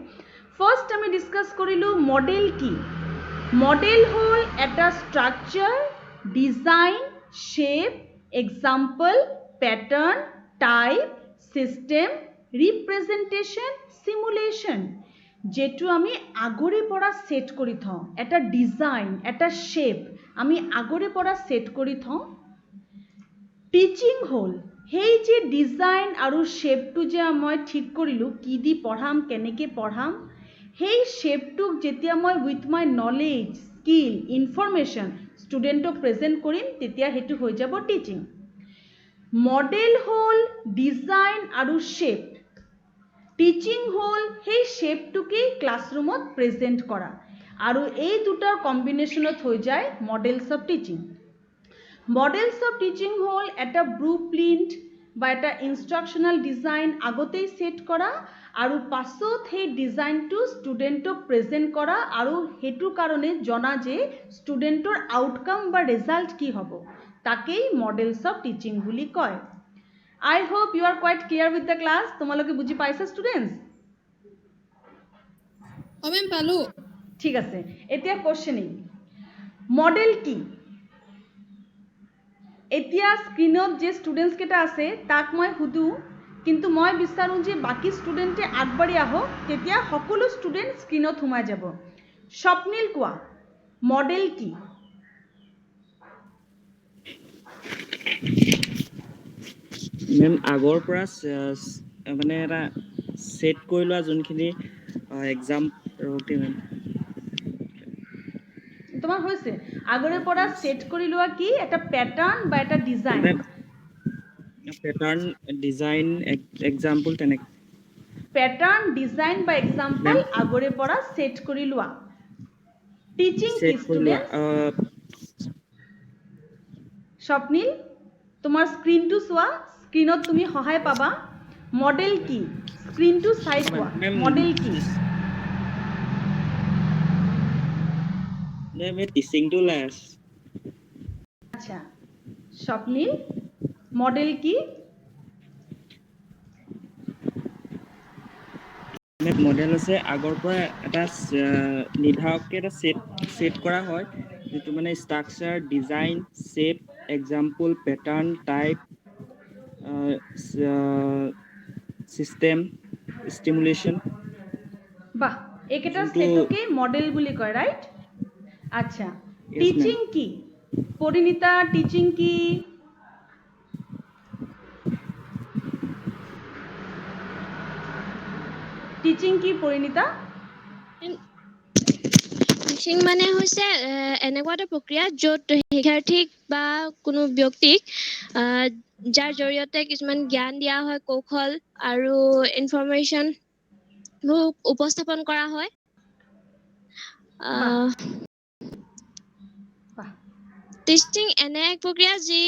ফাৰ্ষ্ট আমি ডিছকাছ কৰিলোঁ মডেল কি মডেল হ'ল এটা structure design shape example pattern type system representation simulation যেটো আমি আগৰে পৰা সেট কৰি থওঁ এটা ডিজাইন এটা শেপ আমি আগৰে পৰা সেট কৰি থওঁ টিচিং হ'ল সেই যে ডিজাইন আৰু শেপটো যে মই ঠিক কৰিলোঁ কি দি পঢ়াম কেনেকৈ পঢ়াম সেই শেপটোক যেতিয়া মই with my knowledge skill information ষ্টুডেণ্টক প্ৰেজেণ্ট কৰিম তেতিয়া সেইটো হৈ যাব টিচিং মডেল হ'ল ডিজাইন আৰু শেপ টিচিং হ'ল সেই শেপটোকে ক্লাছৰুমত প্ৰেজেণ্ট কৰা আৰু এই দুটাৰ কম্বিনেশ্যনত হৈ যায় medals of teaching medals of teaching হ'ল এটা ব্লু প্ৰিণ্ট বা এটা ইনষ্ট্ৰাকশ্যনেল ডিজাইন আগতেই ছেট কৰা আৰু পাছত সেই ডিজাইনটো ষ্টুডেণ্টক প্ৰেজেণ্ট কৰা আৰু সেইটো কাৰণে জনা যে ষ্টুডেণ্টৰ আউটকাম বা ৰিজাল্ট কি হ'ব তাকেই মডেলছ অফ টিচিং বুলি কয় I hope you are quite clear with the class. তোমালোকে বুজি পাইছা students? মেম পালো ঠিক আছে এতিয়া কোশ্চেনিং মডেল কি এতিয়া স্ক্ৰিনত যে ষ্টুডেন্টস কেইটা আছে তাক মই সুধু কিন্তু মই বিচাৰো যে বাকি ষ্টুডেন্টে আগবাঢ়ি আহক তেতিয়া সকলো ষ্টুডেন্ট স্ক্ৰিনত সোমাই যাব স্বপ্নিল কোৱা মডেল কি মেম আগৰ পৰা মানে এটা সেট কৰি লোৱা যোনখিনি এক্সাম ৰতে মেম তোমাৰ হৈছে আগৰে পৰা সেট কৰি লোৱা কি এটা প্যাটাৰ্ন বা এটা ডিজাইন প্যাটাৰ্ন ডিজাইন এক্সাম্পল তেনে প্যাটাৰ্ন ডিজাইন বা এক্সাম্পল আগৰে পৰা সেট কৰি লোৱা টিচিং কি ষ্টুডেন্ট স্বপ্নিল তোমাৰ স্ক্ৰিনটো চোৱা স্ক্ৰিনত তুমি সহায় পাবা মডেল কি স্ক্ৰিনটো চাই কোৱা মডেল কি নেমে টিচিংটো লাস আচ্ছা স্বপ্নিল মডেল কি মডেল আছে আগৰ পৰা এটা নিৰ্ধাৰককে এটা সেট কৰা হয় যেটো মানে structure design shape example pattern type system stimulation বাহ এইকেইটা সেটকে মডেল বুলি কয় রাইট আচ্ছা টিচিং কি পরিণীতা টিচিং কি টিচিং কি পরিণীতা টিচিং মানে হৈছে এনেকুৱা এটা প্ৰক্ৰিয়া য'ত শিক্ষাৰ্থীক বা কোনো ব্যক্তিক যাৰ জৰিয়তে কিছুমান জ্ঞান দিয়া হয় কৌশল আৰু ইনফৰমেশ্যন উপস্থাপন কৰা হয় টিচিং এনে এক প্ৰক্ৰিয়া যি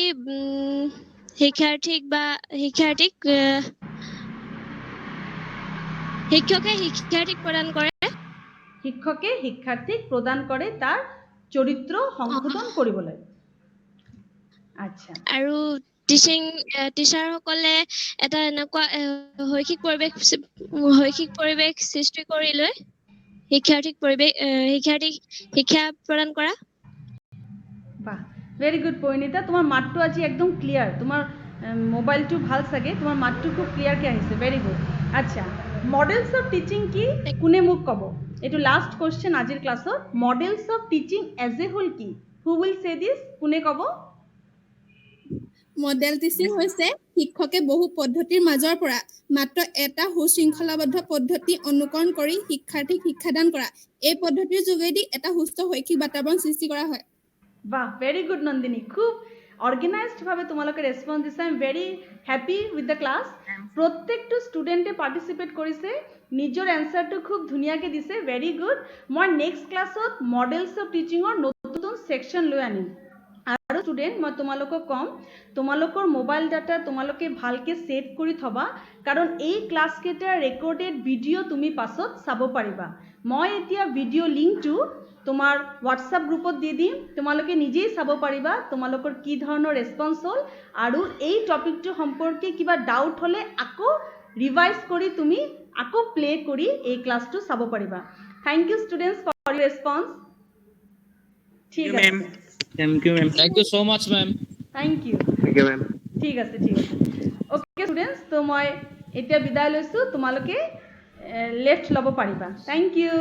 শিক্ষাৰ্থীক শিক্ষকে শিক্ষাৰ্থীক প্ৰদান কৰে শিক্ষকে শিক্ষাৰ্থীক প্ৰদান কৰে তাৰ চৰিত্ৰ সংশোধন কৰিবলৈ। আচ্ছা, আৰু টিচাৰসকলে এটা এনেকুৱা শৈক্ষিক পৰিৱেশ সৃষ্টি কৰি লৈ শিক্ষাৰ্থীক শিক্ষা প্ৰদান কৰা। বাহ, ভেৰি গুড পৰিণীতা, তোমাৰ মাতটো আজি একদম ক্লিয়াৰ। তোমাৰ মোবাইলটো ভাল চাগে, তোমাৰ মাতটো খুব ক্লিয়াৰকৈ আহিছে। Very good. আচ্ছা, মডেলছ অফ টিচিং কি? কোনে মোক ক'ব? এইটো লাষ্ট কুৱেশ্যন আজিৰ ক্লাছত। Models of teaching as a whole কি? হু উইল সে দিছ? কোনে ক'ব? মডেল টিচিং হৈছে শিক্ষকে বহু পদ্ধতিৰ মাজৰ পৰা মাত্ৰ এটা সুশৃংখলাবদ্ধ পদ্ধতি অনুকৰণ কৰি শিক্ষাৰ্থীক শিক্ষাদান কৰা। এই পদ্ধতিৰ যোগেদি এটা সুস্থ শৈক্ষিক বাতাবৰণ সৃষ্টি কৰা হয়। বাহ, ভেৰি গুড নন্দিনী, খুব অৰ্গেনাইজডভাৱে তোমালোকে ৰেছপন্স দিছা। I am very happy with the class. প্ৰত্যেকটো ষ্টুডেণ্টে পাৰ্টিচিপেট কৰিছে, নিজৰ এনচাৰটো খুব ধুনীয়াকৈ দিছে। Very good. মই নেক্সট ক্লাছত মডেলছ অফ টিচিঙৰ নতুন ছেকশ্যন লৈ আনিম। আৰু ষ্টুডেণ্ট, মই তোমালোকক ক'ম, তোমালোকৰ মোবাইল ডাটা তোমালোকে ভালকৈ ছেভ কৰি থবা, কাৰণ এই ক্লাছকেইটাৰ ৰেকৰ্ডেড ভিডিঅ' তুমি পাছত চাব পাৰিবা। মই এতিয়া ভিডিঅ' লিংকটো তোমাৰ হোৱাটছআপ গ্ৰুপত দি দিম, তোমালোকে নিজেই চাব পাৰিবা তোমালোকৰ কি ধৰণৰ ৰেছপন্স হ'ল। আৰু এই টপিকটো সম্পৰ্কে কিবা ডাউট হ'লে আকৌ ৰিভাইজ কৰি তুমি আকৌ প্লে কৰি এই ক্লাছটো চাব পাৰিবা। Thank you students for your response. ঠিক আছে, Thank you, ma'am. Thank you so much, ma'am. Thank you. Thank you, ma'am. ঠিক আছে, ঠিক আছে। অ'কে ষ্টুডেণ্টছ, তো মই এতিয়া বিদায় লৈছোঁ, তোমালোকে লেফ্ট ল'ব পাৰিবা। Thank U.